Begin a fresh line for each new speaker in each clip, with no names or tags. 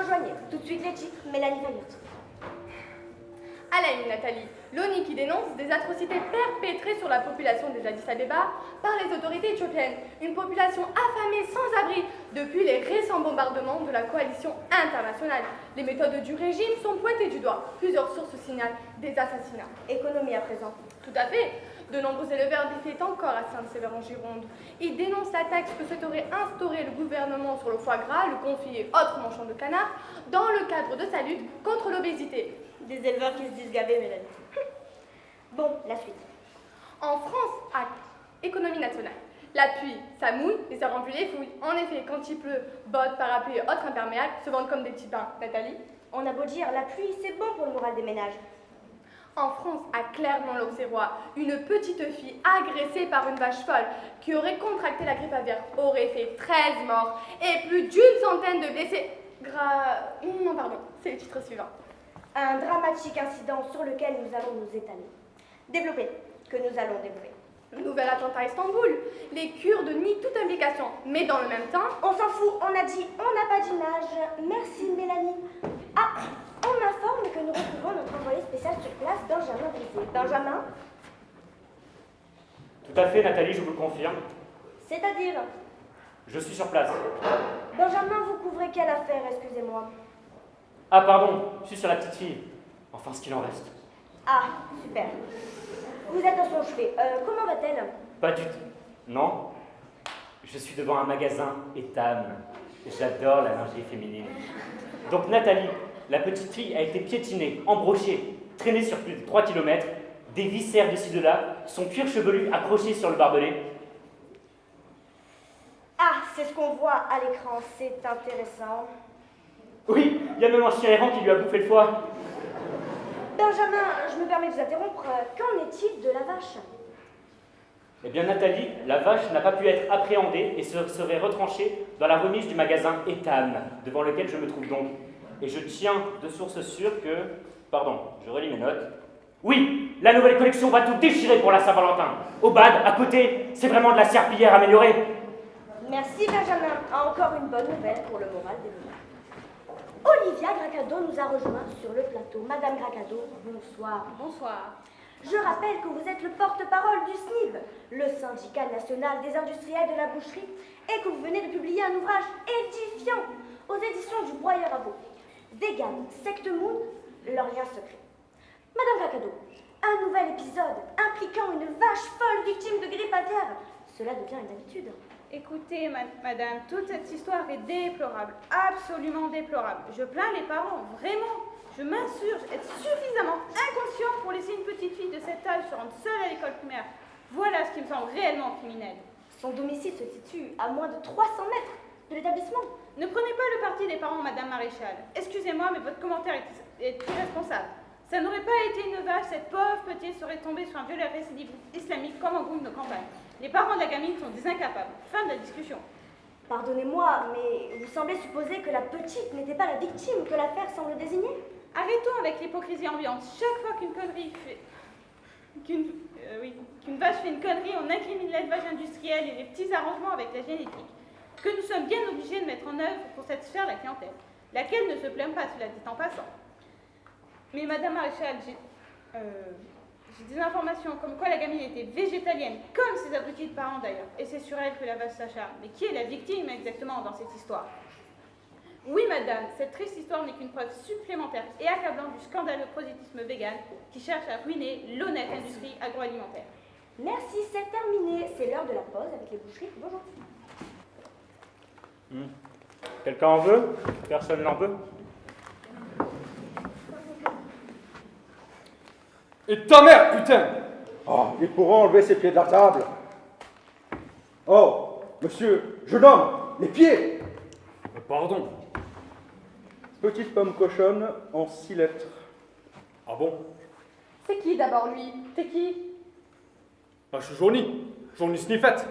rejoignez. Tout de suite les titres, Mélanie Vaillotte.
À la une, Nathalie, l'ONU qui dénonce des atrocités perpétrées sur la population des Addis Abeba par les autorités éthiopiennes. Une population affamée sans abri depuis les récents bombardements de la coalition internationale. Les méthodes du régime sont pointées du doigt. Plusieurs sources signalent des assassinats.
Économie à présent.
Tout à fait. De nombreux éleveurs défient encore à Saint-Séver en Gironde. Ils dénoncent la taxe que souhaiterait instaurer le gouvernement sur le foie gras, le confit et autres manchons de canard dans le cadre de sa lutte contre l'obésité.
Des éleveurs qui se disent gavés, Mélanie. Bon, la suite.
En France, à économie nationale, la pluie, ça mouille et ça remplit les fouilles. En effet, quand il pleut, bottes, parapluies et autres imperméables se vendent comme des petits pains. Nathalie?
On a beau dire, la pluie, c'est bon pour le moral des ménages.
En France, à Clermont-l'Auxerrois, une petite fille agressée par une vache folle qui aurait contracté la grippe aviaire aurait fait 13 morts et plus d'une centaine de blessés. Non, pardon, c'est le titre suivant.
Un dramatique incident sur lequel nous allons nous étaler. Développer, que nous allons développer.
Nouvel attentat à Istanbul. Les Kurdes nient toute implication, mais dans le même temps...
On s'en fout, on a dit, on n'a pas d'image. Merci Mélanie. Ah, on m'informe que nous retrouvons notre envoyé spécial sur place, Benjamin Brisé. Benjamin?
Tout à fait, Nathalie, je vous le confirme.
C'est-à-dire?
Je suis sur place.
Benjamin, vous couvrez quelle affaire, excusez-moi?
Ah, pardon, je suis sur la petite fille. Enfin, ce qu'il en reste.
Ah, super. Vous êtes à son chevet. Comment va-t-elle?
Pas du tout. Non. Je suis devant un magasin Etam. J'adore la lingerie féminine. Donc, Nathalie, la petite fille a été piétinée, embrochée, traînée sur plus de 3 km, des viscères de ci de là, son cuir chevelu accroché sur le barbelé.
Ah, c'est ce qu'on voit à l'écran, c'est intéressant.
Oui, il y a même un chien errant qui lui a bouffé le foie.
Benjamin, je me permets de vous interrompre. Qu'en est-il de la vache?
Eh bien, Nathalie, la vache n'a pas pu être appréhendée et serait retranchée dans la remise du magasin Etam, devant lequel je me trouve donc. Et je tiens de source sûre que... Pardon, je relis mes notes. Oui, la nouvelle collection va tout déchirer pour la Saint-Valentin. Au bad, à côté, c'est vraiment de la serpillière améliorée.
Merci Benjamin. Encore une bonne nouvelle pour le moral des ménages. Olivia Gracado nous a rejoints sur le plateau. Madame Gracado, bonsoir.
Bonsoir.
Je rappelle que vous êtes le porte-parole du SNIB, le syndicat national des industriels de la boucherie, et que vous venez de publier un ouvrage édifiant aux éditions du Broyeur à veau. Vegan, secte moon, leur lien secret. Madame Gracado, un nouvel épisode impliquant une vache folle victime de grippe aviaire. Cela devient une habitude.
Écoutez, madame, toute cette histoire est déplorable, absolument déplorable. Je plains les parents, vraiment. Je m'insurge être suffisamment inconscient pour laisser une petite fille de cet âge se rendre seule à l'école primaire. Voilà ce qui me semble réellement criminel.
Son domicile se situe à moins de 300 mètres de l'établissement.
Ne prenez pas le parti des parents, madame Maréchal. Excusez-moi, mais votre commentaire est irresponsable. Ça n'aurait pas été une vache, cette pauvre petite serait tombée sur un violeur récidive islamique comme en groupe de campagne. Les parents de la gamine sont des incapables. Fin de la discussion.
Pardonnez-moi, mais vous semblez supposer que la petite n'était pas la victime que l'affaire semble désigner?
Arrêtons avec l'hypocrisie ambiante. Chaque fois qu'une vache fait une connerie, on incrimine l'élevage industriel et les petits arrangements avec la génétique, que nous sommes bien obligés de mettre en œuvre pour satisfaire la clientèle, laquelle ne se plaint pas, cela dit en passant. Mais Madame Maréchal, j'ai des informations comme quoi la gamine était végétalienne, comme ses abrutis de parents d'ailleurs, et c'est sur elle que la vache s'acharne. Mais qui est la victime exactement dans cette histoire? Oui, madame, cette triste histoire n'est qu'une preuve supplémentaire et accablante du scandaleux prosélytisme vegan qui cherche à ruiner l'honnête industrie agroalimentaire.
Merci, c'est terminé. C'est l'heure de la pause avec les boucheries. Bonjour.
Quelqu'un en veut? Personne n'en veut?
Et ta mère, putain! Oh, il pourra enlever ses pieds de la table. Oh, monsieur, jeune homme, les pieds!
Pardon.
Petite pomme cochonne en 6 lettres.
Ah bon?
C'est qui d'abord lui? C'est qui?
Bah, je suis Johnny Sniffette.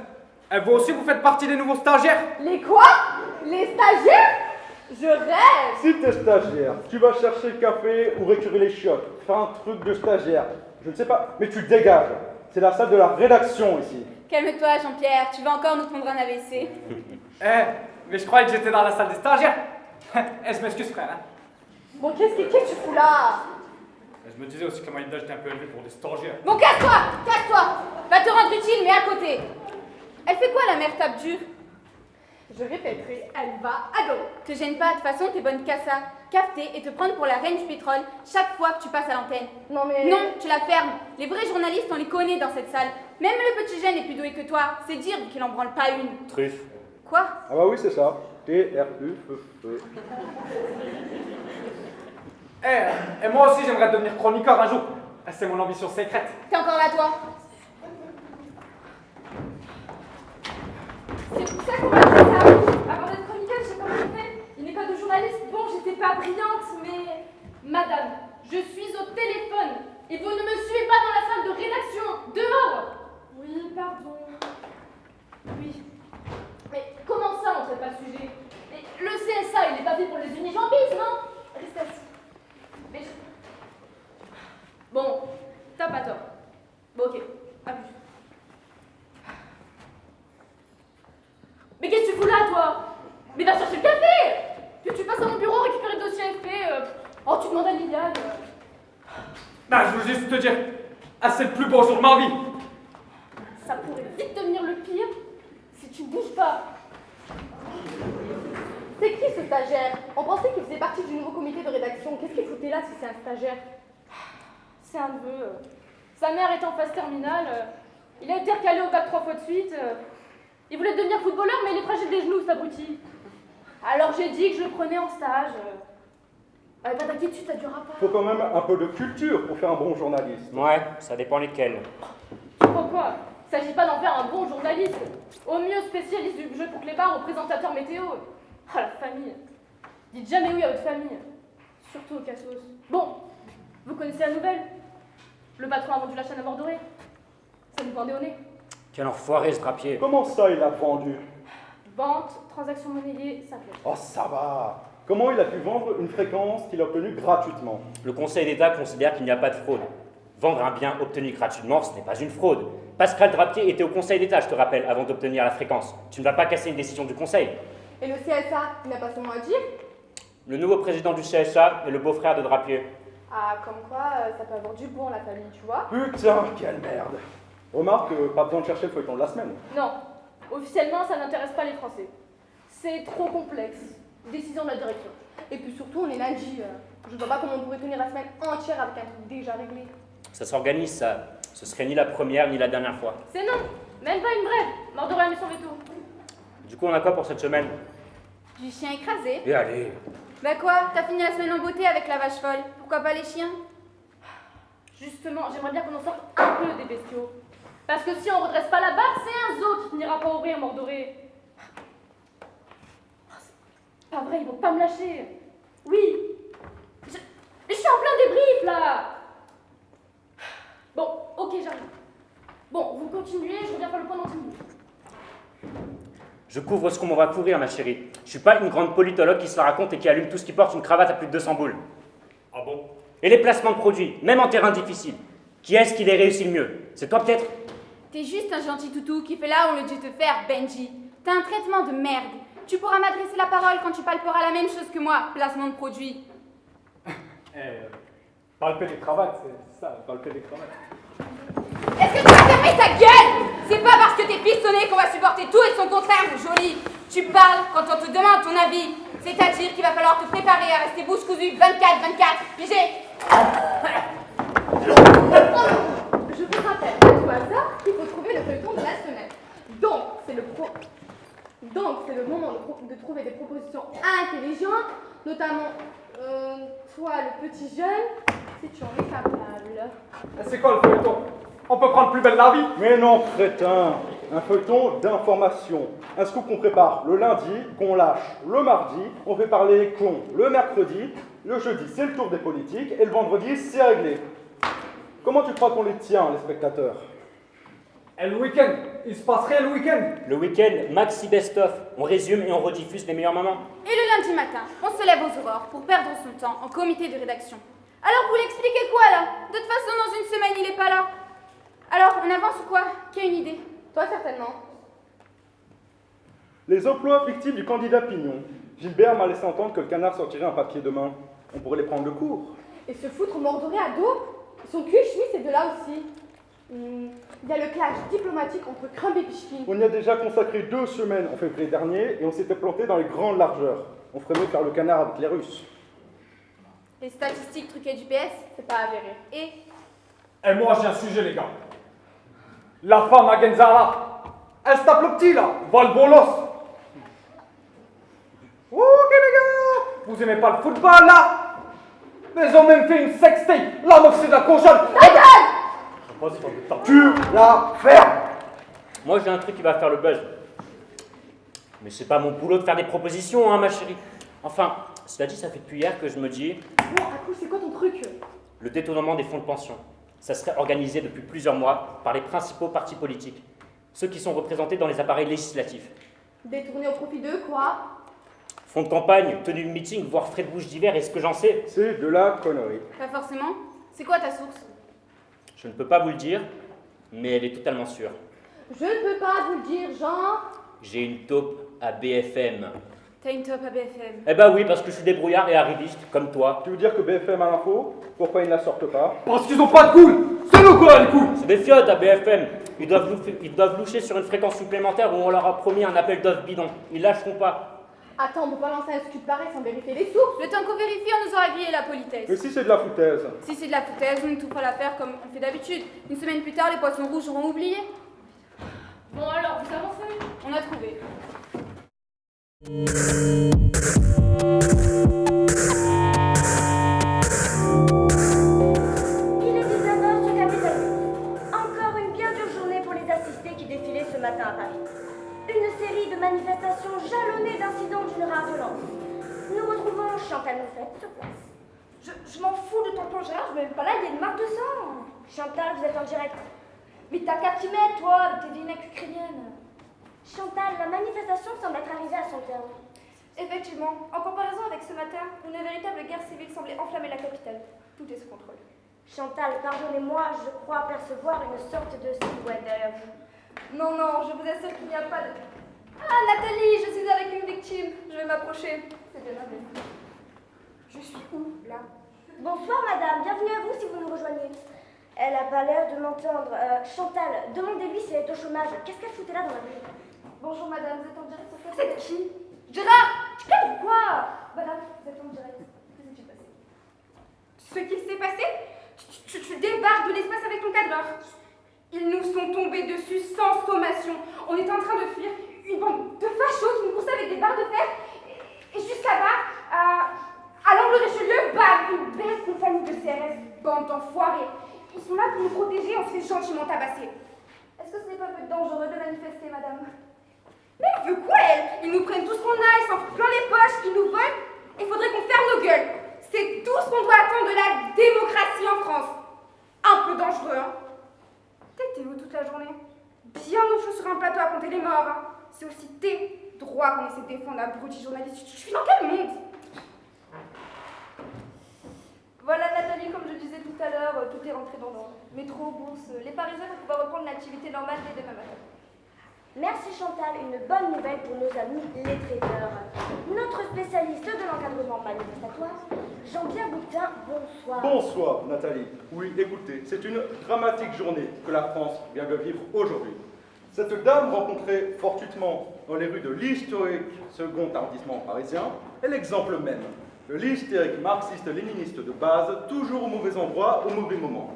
Et vous aussi, vous faites partie des nouveaux stagiaires?
Les quoi? Les stagiaires? Je rêve!
Si t'es stagiaire, tu vas chercher le café ou récurer les chiottes. Faire un truc de stagiaire. Je ne sais pas, mais tu te dégages. C'est la salle de la rédaction ici.
Calme-toi, Jean-Pierre, tu vas encore nous prendre un AVC.
Mais je croyais que j'étais dans la salle des stagiaires. Eh, je m'excuse, frère. Hein.
Bon, qu'est-ce que tu fous là?
Je me disais aussi que la moyenne d'âge était un peu élevée pour des stagiaires.
Bon, casse-toi! Casse-toi! Va te rendre utile, mais à côté. Elle fait quoi, la mère tape dure? Je répéterai, elle va à dos. Te gêne pas, de toute façon, t'es bonne qu'à ça. Capter et te prendre pour la reine du pétrole chaque fois que tu passes à l'antenne.
Non mais...
Non, tu la fermes. Les vrais journalistes, on les connaît dans cette salle. Même le petit jeune est plus doué que toi. C'est dire qu'il en branle pas une.
Truffe.
Quoi?
Ah bah oui, c'est ça. T-R-U-F-E.
Eh, et moi aussi, j'aimerais devenir chroniqueur un jour. C'est mon ambition secrète.
T'es encore là, toi? C'est pour ça qu'on m'a dit ça. Avant d'être chroniqueuse, j'ai pas mal fait. Une école de journaliste, bon, j'étais pas brillante, mais... Madame, je suis au téléphone. Et vous ne me suivez pas dans la salle de rédaction. Dehors. Oui, pardon. Oui. Mais comment ça, on traite pas le sujet? Mais le CSA, il est pas fait pour les unijambistes, non? Reste assis. Mais je... Bon, t'as pas tort. Bon, ok. À plus. Mais qu'est-ce que tu fous là, toi? Mais va chercher le café! Puis tu passes à mon bureau récupérer le dossier FP. Oh, tu demandes à Liliane.
Bah, je veux juste te dire, c'est le plus beau jour de ma vie.
Ça pourrait vite devenir le pire si tu bouges pas. C'est qui ce stagiaire? On pensait qu'il faisait partie du nouveau comité de rédaction. Qu'est-ce qu'il foutait là si c'est un stagiaire? C'est un neveu. Sa mère est en phase terminale. Il a été recalé au bac 3 fois de suite. Il voulait devenir footballeur, mais il est fragile des genoux, cet abruti. Alors j'ai dit que je le prenais en stage. Pas d'inquiétude, ça durera pas.
Faut quand même un peu de culture pour faire un bon journaliste.
Ouais, ça dépend lesquels.
Tu crois quoi? Il s'agit pas d'en faire un bon journaliste. Au mieux spécialiste du jeu pour clébards ou présentateur météo. Ah, la famille. Dites jamais oui à votre famille. Surtout au Cassos. Bon, vous connaissez la nouvelle? Le patron a vendu la chaîne à Mordoré. Ça nous pendait au nez.
Quel enfoiré ce drapier.
Comment ça, il a vendu?
Vente, transaction monnayée, ça plaît.
Oh, ça va. Comment il a pu vendre une fréquence qu'il a obtenue gratuitement?
Le Conseil d'État considère qu'il n'y a pas de fraude. Vendre un bien obtenu gratuitement, ce n'est pas une fraude. Pascal Drapier était au Conseil d'État, je te rappelle, avant d'obtenir la fréquence. Tu ne vas pas casser une décision du Conseil.
Et le CSA, il n'a pas son mot à dire?
Le nouveau président du CSA est le beau-frère de Drapier.
Ah, comme quoi, ça peut avoir du bon, la famille, tu vois?
Putain, quelle merde. Remarque, pas besoin de chercher le feuilleton de la semaine.
Non, officiellement, ça n'intéresse pas les Français. C'est trop complexe. Décision de la direction. Et puis surtout, on est lundi. Je ne vois pas comment on pourrait tenir la semaine entière avec un truc déjà réglé.
Ça s'organise, ça. Ce serait ni la première ni la dernière fois.
C'est non, même pas une brève. Mordoré a mis son veto.
Du coup, on a quoi pour cette semaine?
Du chien écrasé.
Et allez.
Bah quoi, t'as fini la semaine en beauté avec la vache folle. Pourquoi pas les chiens? Justement, j'aimerais bien qu'on en sorte un peu des bestiaux. Parce que si on redresse pas la barre, c'est un zoo qui finira par ouvrir Mordoré. Pas vrai, ils vont pas me lâcher. Oui. Je suis en plein débrief là. Bon, ok, j'arrive. Bon, vous continuez, je reviens faire le point dans 10 minutes.
Je couvre ce qu'on va couvrir, ma chérie. Je suis pas une grande politologue qui se la raconte et qui allume tout ce qui porte une cravate à plus de 200 boules.
Ah bon?
Et les placements de produits, même en terrain difficile. Qui est-ce qui les réussit le mieux? C'est toi peut-être?
T'es juste un gentil toutou qui fait là où on le dit te faire, Benji. T'as un traitement de merde. Tu pourras m'adresser la parole quand tu palperas la même chose que moi, placement de produit.
Palper des cravates, c'est ça, palper des cravates.
Est-ce que tu vas fermer ta gueule? C'est pas parce que t'es pistonné qu'on va supporter tout et son contraire, mon joli. Tu parles quand on te demande ton avis. C'est-à-dire qu'il va falloir te préparer à rester bouche cousue 24-24. Pigé? Je vous rappelle à tout hasard qu'il faut trouver le feuilleton de la semaine. Donc, c'est le moment de trouver des propositions intelligentes, notamment, toi, le petit jeune, si tu en es capable.
C'est quoi le feuilleton? On peut prendre plus belle la vie?
Mais non, crétin. Un feuilleton d'information. Un scoop qu'on prépare le lundi, qu'on lâche le mardi, on fait parler les cons le mercredi, le jeudi c'est le tour des politiques et le vendredi c'est réglé. Comment tu crois qu'on les tient, les spectateurs?
Et le week-end? Il se passe rien le week-end?
Le week-end, maxi best-of. On résume et on rediffuse les meilleurs moments.
Et le lundi matin, on se lève aux aurores pour perdre son temps en comité de rédaction. Alors vous l'expliquez quoi là? De toute façon, dans une semaine, il est pas là. Alors, on avance ou quoi? Qui a une idée? Toi, certainement.
Les emplois fictifs du candidat Pignon. Gilbert m'a laissé entendre que le canard sortirait un papier demain. On pourrait les prendre le cours.
Et se foutre mordoré à dos. Son cul, Schmitt, c'est de là aussi. Il y a le clash diplomatique entre Crumb et Pichkin.
On y a déjà consacré 2 semaines en février dernier et on s'était planté dans les grandes largeurs. On ferait mieux de faire le canard avec les Russes.
Les statistiques truquées du PS, c'est pas avéré.
Et moi, j'ai un sujet, les gars. La femme à Genzara, elle se tape le petit, là, Valbolos. Ok, les gars, vous aimez pas le football, là? Mais ils ont même fait une sextape. La meuf, c'est de la cochonne.
Tu la fermes!
Moi, j'ai un truc qui va faire le buzz. Mais c'est pas mon boulot de faire des propositions, hein, ma chérie. Enfin, cela dit, ça fait depuis hier que je me dis...
Bon, à coup, c'est quoi ton truc?
Le détournement des fonds de pension. Ça serait organisé depuis plusieurs mois par les principaux partis politiques. Ceux qui sont représentés dans les appareils législatifs.
Détourné au profit de quoi?
Fonds de campagne, tenue de meeting, voire frais de bouche d'hiver, et ce que j'en sais.
C'est de la connerie.
Pas forcément. C'est quoi ta source?
Je ne peux pas vous le dire, mais elle est totalement sûre.
Je ne peux pas vous le dire, Jean.
J'ai une taupe à BFM.
T'as une top à BFM.
Eh ben oui, parce que je suis débrouillard et arriviste, comme toi.
Tu veux dire que BFM a l'info? Pourquoi ils ne la sortent pas?
Parce qu'ils ont pas de couilles. C'est nous quoi, les couilles?
C'est des fiottes à BFM. Ils doivent loucher sur une fréquence supplémentaire où on leur a promis un appel d'offres bidon. Ils lâcheront pas.
Attends, on peut pas lancer un scoop pareil sans vérifier les sources. Le temps qu'on vérifie, on nous aura grillé la politesse.
Mais si c'est de la foutaise?
Si c'est de la foutaise, on ne tout pas l'affaire comme on fait d'habitude. Une semaine plus tard, les poissons rouges auront oublié. Bon alors, vous avancez? On a trouvé.
Il est 19h sur Capitale. Encore une bien dure journée pour les assistés qui défilaient ce matin à Paris. Une série de manifestations jalonnées d'incidents d'une rare violence. Nous retrouvons Chantal Moufette sur place.
Je m'en fous de ton plongeur, je vais même pas là, il y a une marque de sang.
Chantal, vous êtes en direct.
Mais t'as qu'à t'y mettre, toi, avec tes vieilles ukrainiennes.
Chantal, la manifestation semble être arrivée à son terme.
Effectivement, en comparaison avec ce matin, une véritable guerre civile semblait enflammer la capitale. Tout est sous contrôle.
Chantal, pardonnez-moi, je crois percevoir une sorte de silhouette derrière vous.
Non, non, je vous assure qu'il n'y a pas de... Ah, Nathalie, je suis avec une victime. Je vais m'approcher. C'est bien aimable. Je suis où, là?
Bonsoir madame, bienvenue à vous si vous nous rejoignez. Elle a pas l'air de m'entendre. Chantal, demandez-lui si elle est au chômage. Qu'est-ce qu'elle foutait là dans la rue?
Bonjour, madame, vous êtes en direct sur Facebook? C'est qui? Gérard! Tu calmes quoi? Madame, vous êtes en direct. Que s'est-il passé? Ce qu'il s'est passé? Tu débarques de l'espace avec ton cadreur. Ils nous sont tombés dessus sans sommation. On était en train de fuir une bande de fachos qui nous coursaient avec des barres de fer. Et juste là-bas, à l'angle Richelieu, bam, une belle compagnie de CRS, bande d'enfoirés. Ils sont là pour nous protéger, on se fait gentiment tabasser. Est-ce que ce n'est pas un peu dangereux de manifester, madame? Mais elle veut quoi, elle? Ils nous prennent tout ce qu'on a, ils s'en foutent plein les poches, ils nous volent. Il faudrait qu'on ferme nos gueules. C'est tout ce qu'on doit attendre de la démocratie en France. Un peu dangereux, hein? T'étais où toute la journée? Bien au chaud sur un plateau à compter les morts, hein? C'est aussi tes droits qu'on essaie de défendre, abruti journaliste. Je suis dans quel monde? Voilà, Nathalie, comme je disais tout à l'heure, tout est rentré dans l'ordre. Métro, bourse, les Parisiens vont pouvoir reprendre l'activité normale dès demain matin.
Merci Chantal, une bonne nouvelle pour nos amis les traders. Notre spécialiste de l'encadrement manifestatoire, Jean-Pierre Boutin, bonsoir.
Bonsoir Nathalie. Oui, écoutez, c'est une dramatique journée que la France vient de vivre aujourd'hui. Cette dame rencontrée fortuitement dans les rues de l'historique second arrondissement parisien est l'exemple même. De l'hystérique marxiste-léniniste de base, toujours au mauvais endroit, au mauvais moment.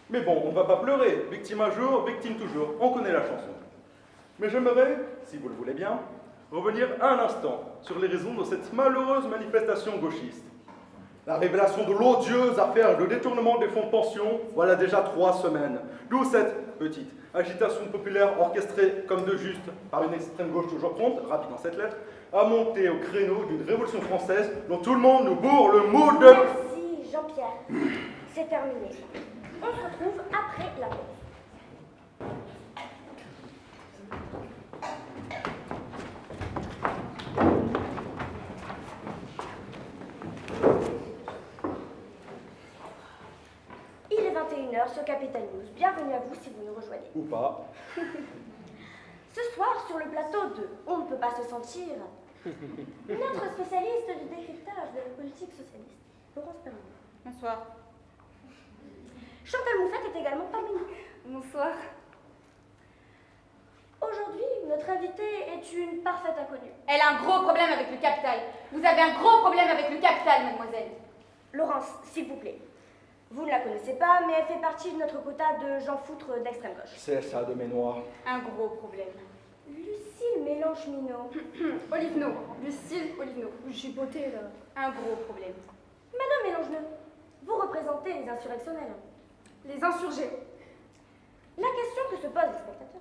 Mais bon, on ne va pas pleurer. Victime un jour, victime toujours. On connaît la chanson. Mais j'aimerais, si vous le voulez bien, revenir un instant sur les raisons de cette malheureuse manifestation gauchiste. La révélation de l'odieuse affaire de détournement des fonds de pension, voilà déjà 3 semaines. D'où cette petite agitation populaire orchestrée comme de juste par une extrême gauche toujours prompte, rapide en 7 lettres, à monter au créneau d'une révolution française dont tout le monde nous bourre le mot de...
Merci Jean-Pierre. C'est terminé. On se retrouve après la pause. Il est 21h sur Capital News. Bienvenue à vous si vous nous rejoignez.
Ou pas.
Ce soir, sur le plateau de On ne peut pas se sentir, Notre spécialiste du décryptage de la politique socialiste, Laurence Perrin.
Bonsoir.
Chantal Moufette est également parmi nous.
Bonsoir.
Aujourd'hui, notre invitée est une parfaite inconnue.
Elle a un gros problème avec le capital. Vous avez un gros problème avec le capital, mademoiselle.
Laurence, s'il vous plaît. Vous ne la connaissez pas, mais elle fait partie de notre quota de gens foutres d'extrême gauche.
C'est ça de mes noirs.
Un gros problème.
Lucille Mélenchon-Minot.
Olivenot. Lucille Olivenot. J'ai beauté, là. Un gros problème.
Madame Mélenchon, vous représentez les insurrectionnels.
Les insurgés.
La question que se posent les spectateurs,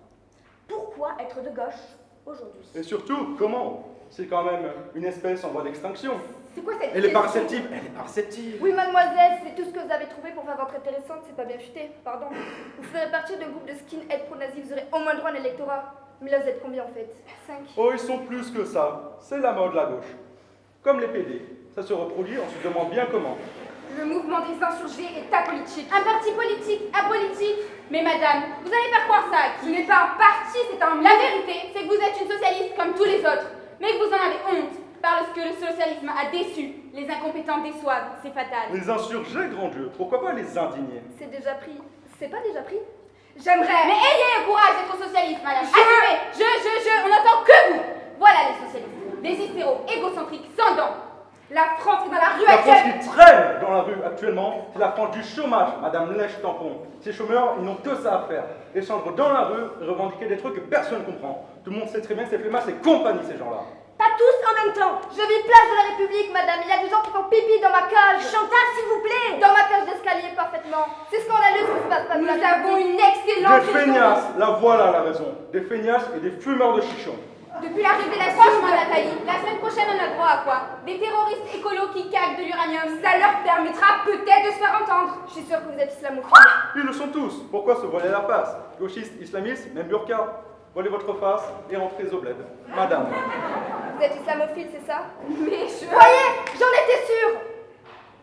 pourquoi être de gauche aujourd'hui?
Et surtout, comment? C'est quand même une espèce en voie d'extinction.
C'est quoi cette
Elle est pas
question?
réceptive, elle est pas réceptive.
Oui, mademoiselle, c'est tout ce que vous avez trouvé pour faire votre intéressante, c'est pas bien futé, pardon. Vous ferez partie d'un groupe de skinhead pro-nazis, vous aurez au moins droit à un électorat. Mais là, vous êtes combien en fait? 5.
Oh, ils sont plus que ça. C'est la mode, la gauche. Comme les PD. Ça se reproduit, on se demande bien comment.
Le mouvement des insurgés est apolitique. Un parti politique apolitique? Mais madame, vous allez faire croire ça? Ce n'est pas un parti, c'est un... La vérité, c'est que vous êtes une socialiste comme tous les autres, mais que vous en avez honte, parce que le socialisme a déçu. Les incompétents déçoivent, c'est fatal.
Les insurgés, grand Dieu, pourquoi pas les indigner?
C'est déjà pris. C'est pas déjà pris? J'aimerais. Mais ayez le courage d'être socialiste, madame. Assumez. On n'entend que vous. Voilà les socialistes. Des hystéros égocentriques sans dents. La France est dans la rue
La France
actuelle.
qui traîne dans la rue actuellement, c'est la France du chômage, Madame Lèche-Tampon. Ces chômeurs, ils n'ont que ça à faire. Descendre dans la rue et revendiquer des trucs que personne ne comprend. Tout le monde sait très bien que c'est flemmards, c'est compagnie, ces gens-là.
Pas tous en même temps.
Je vis place de la République, madame. Il y a des gens qui font pipi dans ma cage.
Chantal, s'il vous plaît.
Dans ma cage d'escalier, parfaitement. C'est scandaleux ce qui se passe. Nous avons une excellente...
Des feignasses, la voilà la raison. Des feignasses et des fumeurs de chichons.
Depuis l'arrivée de la franchement, Nathalie, la semaine prochaine, on a droit à quoi? Des terroristes écolos qui caquent de l'uranium. Ça leur permettra peut-être de se faire entendre. Je suis sûre que vous êtes islamophile.
Ils le sont tous. Pourquoi se voiler la face? Gauchistes, islamistes, même burqa. Voilez votre face et entrez au bled. Madame.
Vous êtes islamophile, c'est ça? Mais je... Voyez, j'en étais sûre.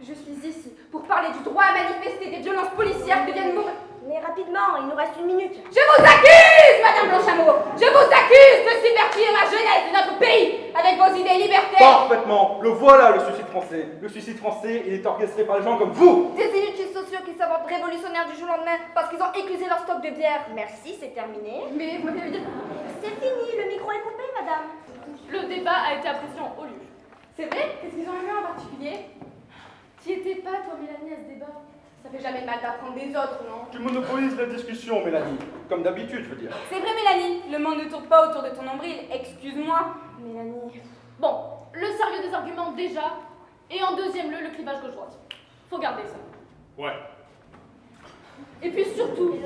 Je suis ici pour parler du droit à manifester, des violences policières qui deviennent mourir.
Mais rapidement, il nous reste une minute.
Je vous accuse, Madame Blanchameau. Je vous accuse de subvertir la jeunesse de notre pays avec vos idées libertaires.
Parfaitement. Le voilà, le suicide français. Le suicide français, il est orchestré par des gens comme vous.
Des inutiles sociaux qui s'inventent révolutionnaires du jour au lendemain parce qu'ils ont éclusé leur stock de bière.
Merci, c'est terminé.
Mais vous m'avez dit...
C'est fini, le micro est coupé, madame.
Le débat a été apprécié en haut lieu.
C'est vrai? Qu'est-ce qu'ils ont aimé en particulier?
T'y étais pas, toi, Mélanie, à ce débat?
Ça fait jamais de mal d'apprendre des autres, non?
Tu monopolises la discussion, Mélanie. Comme d'habitude, je veux dire.
C'est vrai, Mélanie. Le monde ne tourne pas autour de ton nombril. Excuse-moi.
Mélanie.
Bon, le sérieux des arguments déjà, et en deuxième lieu, le clivage gauche-droite. Faut garder ça.
Ouais.
Et puis surtout,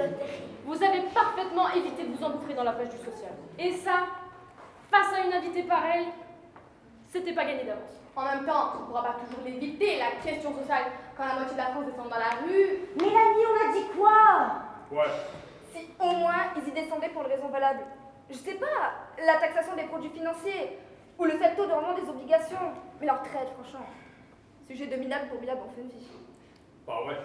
vous avez parfaitement évité de vous engouffrer dans la page du social. Et ça, face à une invitée pareille, c'était pas gagné d'avance.
En même temps, on ne pourra pas toujours l'éviter, la question sociale. Quand la moitié de la France descend dans la rue,
Mélanie, on a dit quoi?
Ouais.
si au moins ils y descendaient pour une raison valable. Je sais pas, la taxation des produits financiers, ou le faible taux de rendement des obligations. Mais leur retraite, franchement. Sujet de minable pour minable en fin de vie.
Bah ouais.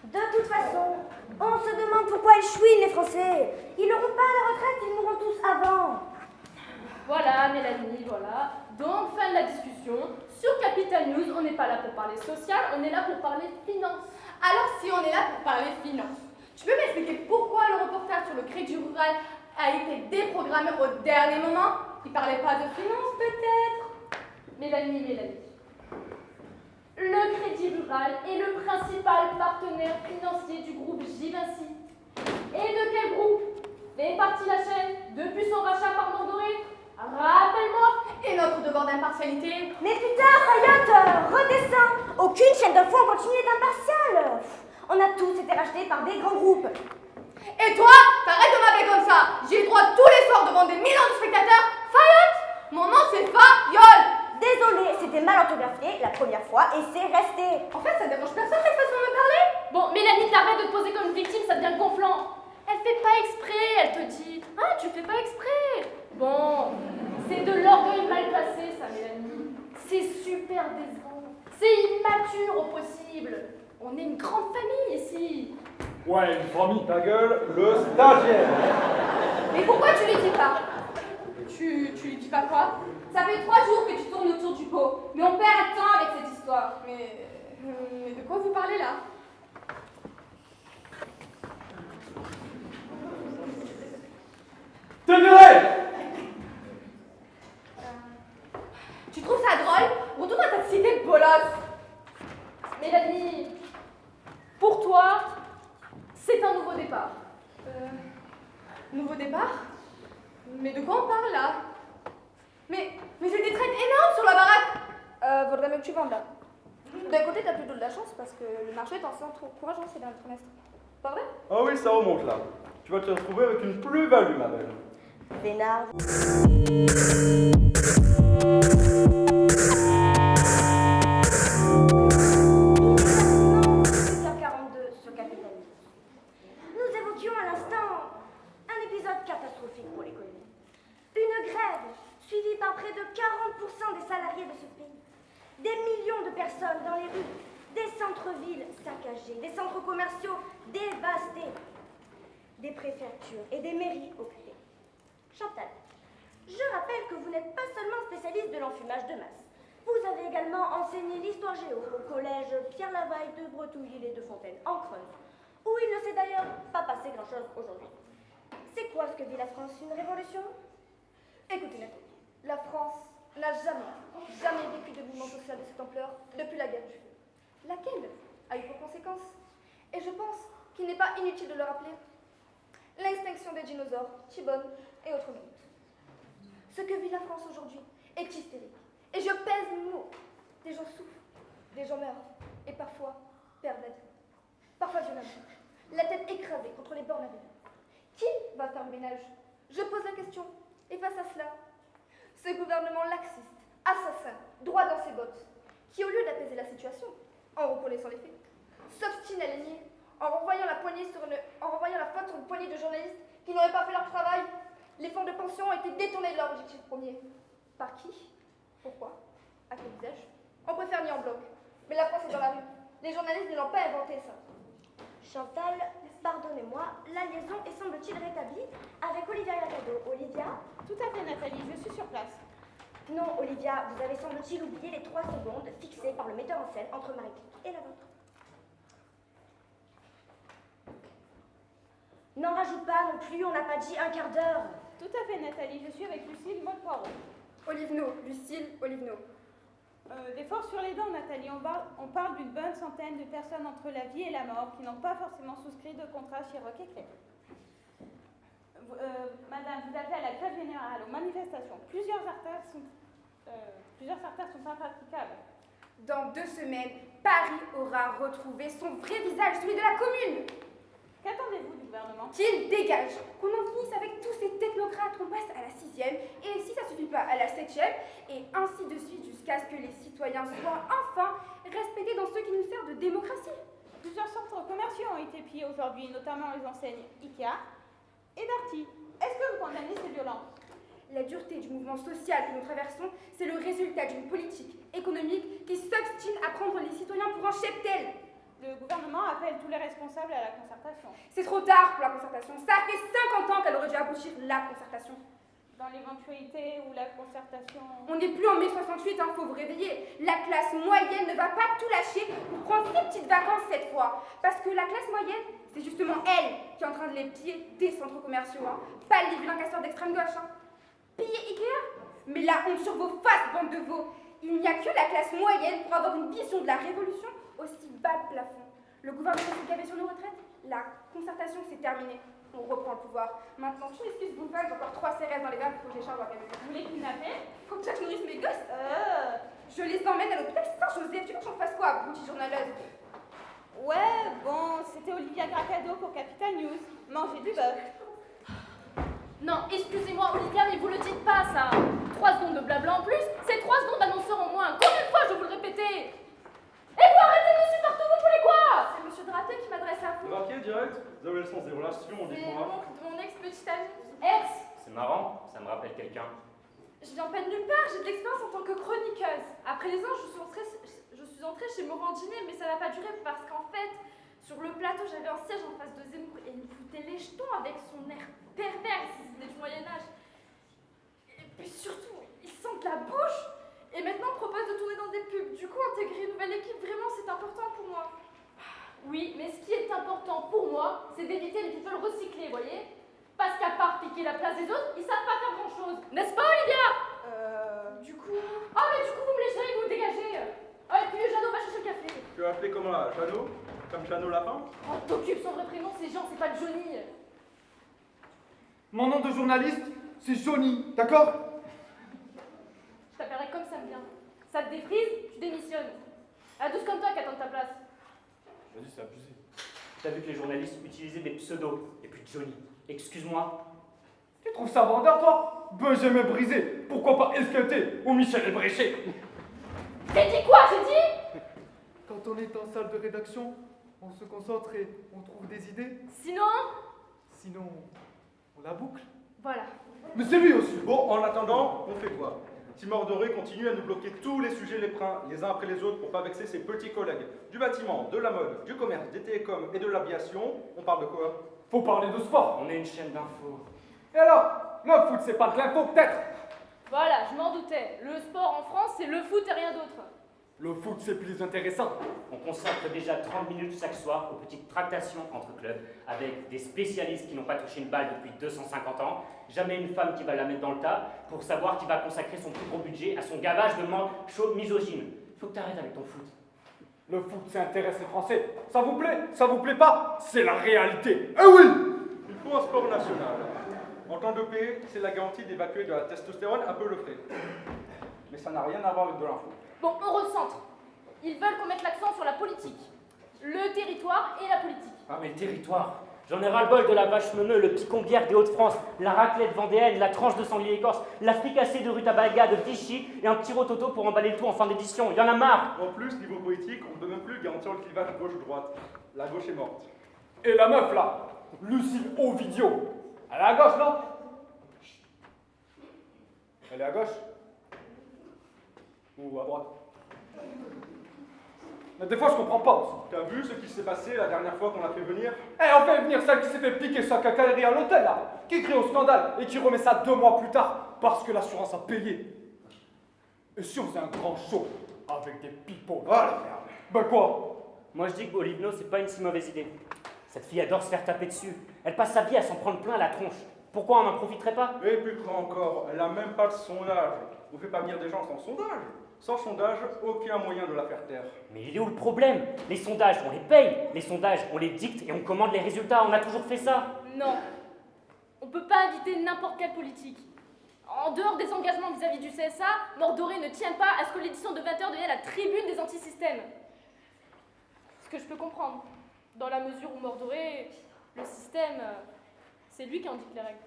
De toute façon, on se demande pourquoi ils chouinent, les Français. Ils n'auront pas la retraite, ils mourront tous avant.
Voilà, Mélanie, voilà. Donc, fin de la discussion. Sur Capital News, on n'est pas là pour parler social, on est là pour parler finance.
Alors si on est là pour parler finance, tu peux m'expliquer pourquoi le reportage sur le crédit rural a été déprogrammé au dernier moment? Il parlait pas de finance peut-être?
Mélanie. Le Crédit Rural est le principal partenaire financier du groupe Givenchy. Et de quel groupe fait partie la chaîne depuis son rachat par Mandoré? Rappelle-moi.
Et notre devoir d'impartialité?
Mais putain, Rayotte, redescends. Aucune chaîne d'info en continu est impartiale. On a tous été rachetés par des grands groupes.
Et toi, t'arrêtes de m'appeler comme ça. J'ai le droit tous les soirs devant des millions de spectateurs. Fayotte. Mon nom c'est Fayol.
Désolée, c'était mal orthographié la première fois et c'est resté.
En fait, ça dérange personne cette façon de me parler?
Bon, Mélanie, t'arrêtes de te poser comme une victime, ça devient gonflant. Elle fait pas exprès, elle te dit. Ah, tu fais pas exprès. Bon, c'est de l'orgueil mal placé, ça, Mélanie. C'est super décevant. C'est immature au possible. On est une grande famille ici.
Ouais, une famille.
Ta gueule, le stagiaire.
Mais pourquoi tu lui dis pas? Tu lui dis pas quoi? Ça fait 3 jours que tu tournes autour du pot, mais on perd le temps avec cette histoire.
Mais de quoi vous parlez là?
T'es viré!
Tu trouves ça drôle? Retourne à ta cité de bolos. Mélanie, pour toi, c'est un nouveau départ. Nouveau départ? Mais de quoi on parle là? Mais j'ai des traites énormes sur la baraque.
Vaudrait mieux que tu vendes là. D'un côté, t'as plutôt de la chance parce que le marché est en centre encourageant ces derniers trimestres. Pas vrai?
Ah oui, ça remonte là. Tu vas te retrouver avec une plus-value, ma belle.
Vénard. 42 sur Capital News. Nous évoquions à l'instant un épisode catastrophique pour l'économie. Une grève suivie par près de 40% des salariés de ce pays. Des millions de personnes dans les rues, des centres-villes saccagés, des centres commerciaux dévastés, des préfectures et des mairies occupées. Chantal, je rappelle que vous n'êtes pas seulement spécialiste de l'enfumage de masse. Vous avez également enseigné l'histoire géo au collège Pierre Lavaille de Bretouille-les-Deux-Fontaines en Creuse, où il ne s'est d'ailleurs pas passé grand-chose aujourd'hui. C'est quoi ce que vit la France, une révolution?
Écoutez Nathalie, la France n'a jamais vécu de mouvement social de cette ampleur depuis la guerre du feu. Laquelle a eu pour conséquence, et je pense qu'il n'est pas inutile de le rappeler, l'extinction des dinosaures, Chibone et autres mammoths. Ce que vit la France aujourd'hui est hystérique. Et je pèse mes mots. Des gens souffrent, des gens meurent, et parfois perdent la vie. Parfois violemment, la tête écrasée contre les bornes à vélo. Qui va faire le ménage? Je pose la question. Et face à cela, ce gouvernement laxiste, assassin, droit dans ses bottes, qui au lieu d'apaiser la situation, en reconnaissant les faits, s'obstine à les nier, en renvoyant la faute sur une poignée de journalistes qui n'auraient pas fait leur travail. Les fonds de pension ont été détournés de leur objectif premier. Par qui? Pourquoi? À quel usage? On préfère nier en bloc. Mais la France est dans la rue. Les journalistes ne l'ont pas inventé, ça.
Chantal, pardonnez-moi, la liaison est semble-t-il rétablie avec Olivia Gracado. Olivia?
Tout à fait, Nathalie, je suis sur place.
Non, Olivia, vous avez semble-t-il oublié les 3 secondes fixées par le metteur en scène entre ma réplique et la vôtre. N'en rajoute pas non plus, on n'a pas dit un quart d'heure.
Tout à fait, Nathalie, je suis avec Lucille Molle-Poirot.
Olivenot, Lucille Olivenot.
Des forces sur les dents, Nathalie, on parle d'une bonne centaine de personnes entre la vie et la mort qui n'ont pas forcément souscrit de contrat chez Rock et Claire. Madame, vous appelez à la grève générale, aux manifestations. Plusieurs artères sont impraticables.
Dans 2 semaines, Paris aura retrouvé son vrai visage, celui de la commune.
Qu'attendez-vous du gouvernement?
Qu'il dégage, qu'on en finisse avec tous ces technocrates, qu'on passe à la 6e, et si ça suffit pas, à la 7e, et ainsi de suite jusqu'à ce que les citoyens soient enfin respectés dans ce qui nous sert de démocratie.
Plusieurs centres commerciaux ont été pillés aujourd'hui, notamment les enseignes Ikea et Darty. Est-ce que vous condamnez ces violences?
La dureté du mouvement social que nous traversons, c'est le résultat d'une politique économique qui s'obstine à prendre les citoyens pour un cheptel.
Le gouvernement appelle tous les responsables à la concertation.
C'est trop tard pour la concertation. Ça fait 50 ans qu'elle aurait dû aboutir, la concertation.
Dans l'éventualité où la concertation...
On n'est plus en mai 68, faut vous réveiller. La classe moyenne ne va pas tout lâcher pour prendre ses petites vacances cette fois. Parce que la classe moyenne, c'est justement elle qui est en train de les piller des centres commerciaux, pas les vilains casseurs d'extrême gauche. Piller Ikea? Mais la honte sur vos faces, bande de veaux. Il n'y a que la classe moyenne pour avoir une vision de la révolution aussi bas de plafond. Le gouvernement s'est gavé sur nos retraites. La concertation, c'est terminé. On reprend le pouvoir. Maintenant, tous les excuses bouffages, j'ai encore 3 CRS dans les verres pour que j'écharge à caméra.
Vous les kidnappez?
Faut que je nourrisse mes gosses. Je les emmène à l'hôpital Saint-Joseph. Tu veux que j'en fasse quoi, abrutie journaleuse?
Ouais, bon, c'était Olivia Gracado pour Capital News. Manger du bœuf.
Non, excusez-moi Olivia, mais vous le dites pas ça. 3 secondes de blabla en plus, c'est 3 secondes d'annonceur en moins. Combien de fois je vous le répéter? Et vous arrêtez de me supporter, vous voulez quoi?
C'est monsieur Draté qui m'adresse à vous.
Remarquez direct, vous avez le sens des relations,
C'est
dites-moi.
mon ex-petite amie.
Ex.
C'est marrant, ça me rappelle quelqu'un.
Je viens pas de nulle part, j'ai de l'expérience en tant que chroniqueuse. Après les ans, je suis entrée chez Morandini, mais ça n'a pas duré parce qu'en fait, sur le plateau, j'avais un siège en face de Zemmour et il me foutait les jetons avec son air pervers, c'était du Moyen-Âge. Et puis surtout, il s'en foutent la bouche. Et maintenant, on propose de tourner dans des pubs. Du coup, intégrer une nouvelle équipe, vraiment, c'est important pour moi.
Oui, mais ce qui est important pour moi, c'est d'éviter les people recyclés, voyez? Parce qu'à part piquer la place des autres, ils savent pas faire grand-chose. N'est-ce pas, Olivia?
Du coup...
Ah, mais du coup, vous me laisserez, vous dégagez. Ah, et puis Jeannot va chercher le café.
Tu as appelé comment là, Jeannot? Comme Jeannot Lapin?
Oh, t'occupes son vrai prénom, c'est Jean, c'est pas Johnny.
Mon nom de journaliste, c'est Johnny, d'accord?
Je t'appellerai comme ça me vient. Ça te défrise, tu démissionnes. À 12 comme toi qui attendent ta place.
Vas-y, c'est abusé.
T'as vu que les journalistes utilisaient des pseudos. Et puis Johnny, excuse-moi.
Tu trouves ça vendeur, toi? Benjamin Brisé, pourquoi pas Esquinté ou Michel Ébréché?
J'ai dit quoi, j'ai dit?
Quand on est en salle de rédaction, on se concentre et on trouve des idées.
Sinon,
Sinon, on la boucle.
voilà.
Mais c'est lui aussi.
Bon, en attendant, on fait quoi? Timor Doré continue à nous bloquer tous les sujets les uns après les autres pour pas vexer ses petits collègues. Du bâtiment, de la mode, du commerce, des télécoms et de l'aviation. On parle de quoi?
Faut parler de sport.
On est une chaîne d'infos.
Et alors? Le foot, c'est pas de l'info, peut-être?
Voilà, je m'en doutais. Le sport en France, c'est le foot et rien d'autre.
Le foot, c'est plus intéressant.
On consacre déjà 30 minutes chaque soir aux petites tractations entre clubs avec des spécialistes qui n'ont pas touché une balle depuis 250 ans. Jamais une femme qui va la mettre dans le tas pour savoir qui va consacrer son plus gros budget à son gavage de chaud misogyne. Faut que t'arrêtes avec ton foot.
Le foot, ça intéresse les Français. Ça vous plaît? Ça vous plaît pas? C'est la réalité. Eh oui!
Il faut un sport national. En temps de paix, c'est la garantie d'évacuer de la testostérone un peu le frais. Mais ça n'a rien à voir avec de l'info.
Bon, on recentre. Ils veulent qu'on mette l'accent sur la politique. Le territoire et la politique.
Ah mais le territoire. J'en ai ras-le-bol de la vache meuneux, le picon-bière des Hauts-de-France, la raclette vendéenne, la tranche de sanglier écorce, la fricassée de rutabaga de Vichy et un petit rototo pour emballer le tout en fin d'édition. Il y en a marre.
En plus, niveau politique, on ne peut même plus garantir le clivage gauche-droite. La gauche est morte.
Et la meuf, là, Lucille Ovidio, elle est à gauche, non? Elle est à gauche? Ou à droite? Mais des fois, je comprends pas aussi.
T'as vu ce qui s'est passé la dernière fois qu'on l'a fait venir?
Eh, on fait venir celle qui s'est fait piquer sa cacalerie à l'hôtel, là, qui crie au scandale et qui remet ça 2 mois plus tard parce que l'assurance a payé. Et si on faisait un grand show avec des people?
Oh la merde.
Ben quoi?
Moi je dis que Olivno, c'est pas une si mauvaise idée. Cette fille adore se faire taper dessus. Elle passe sa vie à s'en prendre plein la tronche. Pourquoi on n'en profiterait pas?
Et plus quoi encore, elle a même pas de sondage. On fait pas venir des gens sans sondage. Sans sondage, aucun moyen de la faire taire.
Mais il est où le problème? Les sondages, on les paye. Les sondages, on les dicte et on commande les résultats. On a toujours fait ça.
Non. On peut pas inviter n'importe quelle politique. En dehors des engagements vis-à-vis du CSA, Mordoré ne tient pas à ce que l'édition de 20h devienne la tribune des antisystèmes. Ce que je peux comprendre, dans la mesure où Mordoré, le système, c'est lui qui indique les règles.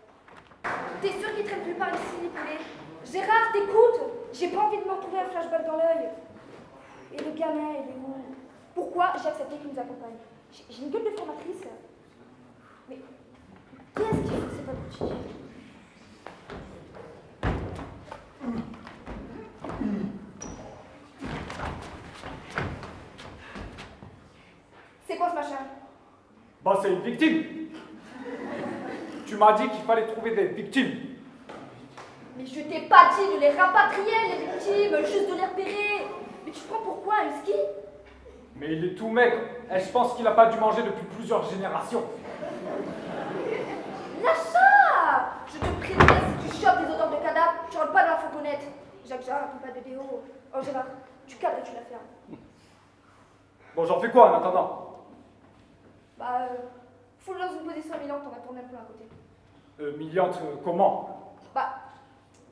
T'es sûr qu'il traîne plus par ici, poulet? Gérard, t'écoutes? J'ai pas envie de me retrouver un flashback dans l'œil. Et le gamin, il est où? Pourquoi j'ai accepté qu'il nous accompagne? J'ai une gueule de formatrice. Mais qu'est-ce qu'il faut que c'est pas boutique? C'est quoi ce machin?
Bah, c'est une victime. Tu m'as dit qu'il fallait trouver des victimes.
Mais je t'ai pas dit de les rapatrier, les victimes, juste de les repérer. Mais tu te prends pour quoi, un ski?
Mais il est tout maigre. Et je pense qu'il n'a pas dû manger depuis plusieurs générations.
Lâche ça! Je te préviens, si tu chopes des odeurs de cadavres, tu rentres pas dans la fourgonnette. Jacques Jarre, ton pas de déo. Oh Gérard, tu cadres et tu la fermes.
Bon, j'en fais quoi en attendant?
Bah, fous-le dans une position éminente, on va tourner un peu à côté.
Miliante, comment?
Bah,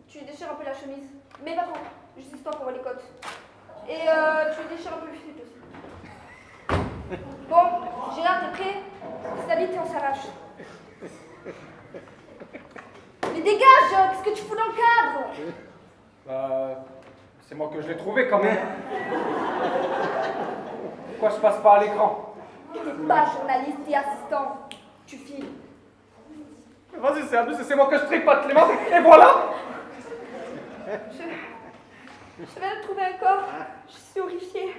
tu déchires un peu la chemise. Mais pas trop, juste histoire qu'on voit les côtes. Et tu déchires un peu le flûte aussi. Bon, Gérard, t'es prêt? Si t'habites, on s'arrache. Mais dégage, qu'est-ce que tu fous dans le cadre?
C'est moi que je l'ai trouvé quand même. Pourquoi je passe pas à l'écran?
T'es pas journaliste et assistant. Tu files.
Vas-y, c'est abusé, c'est moi que je tripote les mains, et voilà!
Je viens de trouver un corps. Je suis horrifiée.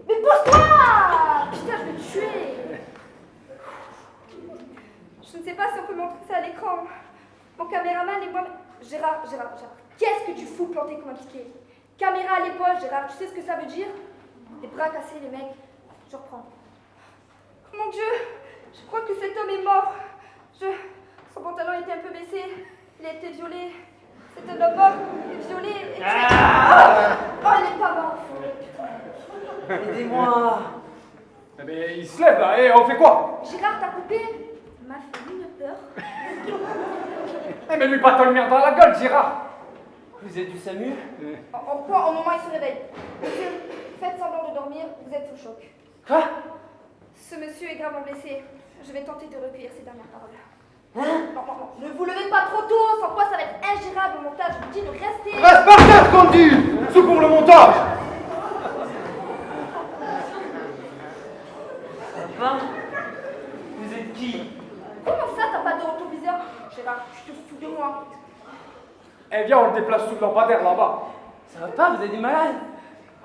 Mais pousse-toi! Putain, je vais te tuer. Je ne sais pas si on peut montrer ça à l'écran. Mon caméraman et moi... Gérard, qu'est-ce Qu'est-ce que tu fous planté comme un piquet? Caméra à l'épaule, Gérard, tu sais ce que ça veut dire? Les bras cassés, les mecs. Je reprends. Mon Dieu, je crois que cet homme est mort. Son pantalon était un peu baissé. Il a été violé. C'est un homme mort, violé. Et tué. Oh, il n'est pas mort.
Aidez-moi.
Eh bien, il se lève là, et on fait quoi?
Gérard t'a coupé? Il m'a fait une peur.
Eh mais lui pas le merde dans la gueule, Gérard.
Vous êtes du SAMU?
En quoi, au moment où il se réveille? Monsieur, faites semblant de dormir, vous êtes sous choc.
Quoi?
Ce monsieur est gravement blessé. Je vais tenter de recueillir ses dernières paroles.
Hein?
Non. Ne vous levez pas trop tôt, sans quoi ça va être ingérable au montage. Je vous dis de rester.
Reste par terre, Candy! C'est pour le montage!
Papa? Vous êtes qui?
Comment ça, t'as pas de rétroviseur? Gérard, tu te fous de moi.
Eh viens, on le déplace sous le lampadaire là-bas.
Ça va pas, vous êtes des malades?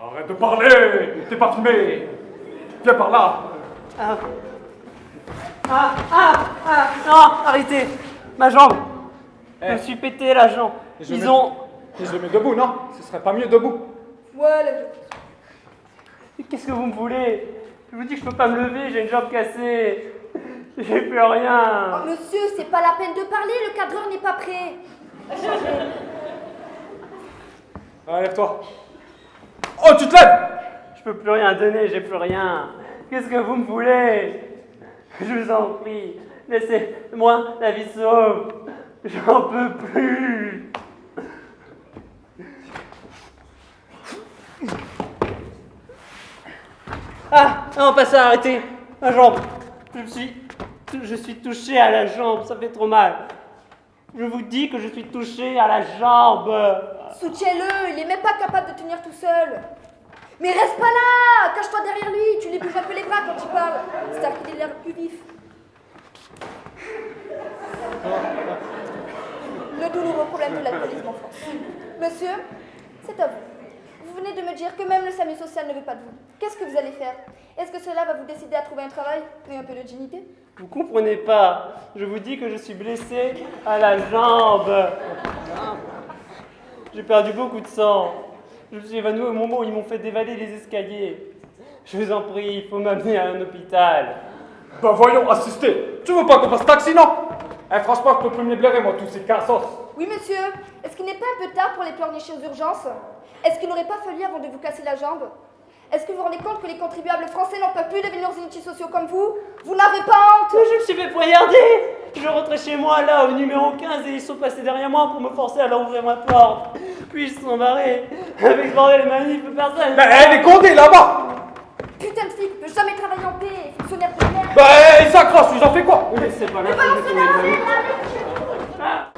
Arrête de parler, t'es pas filmé. Viens par là.
Non, arrêtez! Ma jambe!
Eh.
Je me suis pété la jambe.
Je
Ils
mets-
ont...
Je le mets debout, non? Ce serait pas mieux debout.
Ouais, lève-le.
Mais qu'est-ce que vous me voulez? Je vous dis que je peux pas me lever, j'ai une jambe cassée. J'ai plus rien.
Oh, monsieur, c'est pas la peine de parler, le cadreur n'est pas prêt.
Allez, lève-toi. Oh, tu te lèves!
Je peux plus rien donner, j'ai plus rien. Qu'est-ce que vous me voulez? Je vous en prie, laissez-moi la vie sauve. J'en peux plus. Ah, non, pas ça, arrêtez. Ma jambe. Je suis touché à la jambe, ça fait trop mal. Je vous dis que je suis touché à la jambe.
Soutiens-le, il est même pas capable de tenir tout seul. Mais reste pas là, cache-toi derrière lui, tu lui bouges un peu les bras quand il parle. C'est-à-dire qu'il a l'air plus vif. Le douloureux problème de l'alcoolisme en France. Monsieur, c'est à vous. Vous venez de me dire que même le SAMU social ne veut pas de vous. Qu'est-ce que vous allez faire? Est-ce que cela va vous décider à trouver un travail et un peu de dignité?
Vous comprenez pas. Je vous dis que je suis blessé à la jambe. J'ai perdu beaucoup de sang. Je me suis évanoui au moment où ils m'ont fait dévaler les escaliers. Je vous en prie, il faut m'amener à un hôpital.
Bah voyons, assister. Tu veux pas qu'on fasse taxi, non? Eh franchement, je peux plus me blairer, moi, tous ces cassos.
Oui, monsieur. Est-ce qu'il n'est pas un peu tard pour les pleurnicher aux urgences? Est-ce qu'il n'aurait pas fallu avant de vous casser la jambe? Est-ce que vous vous rendez compte que les contribuables français n'en peuvent plus devenir inutiles sociaux comme vous? Vous n'avez pas honte?
Je me suis fait poignarder. Je rentrais chez moi, là, au numéro 15, et ils sont passés derrière moi pour me forcer à leur ouvrir ma porte. Puis ils se sont barrés. Avec ce bordel les manifs, personne.
Mais elle est condée là-bas.
Putain de flic, peut jamais travailler en paix, fonctionnaire de merde.
Bah, il s'accroche, vous en faites quoi?
Mais c'est pas la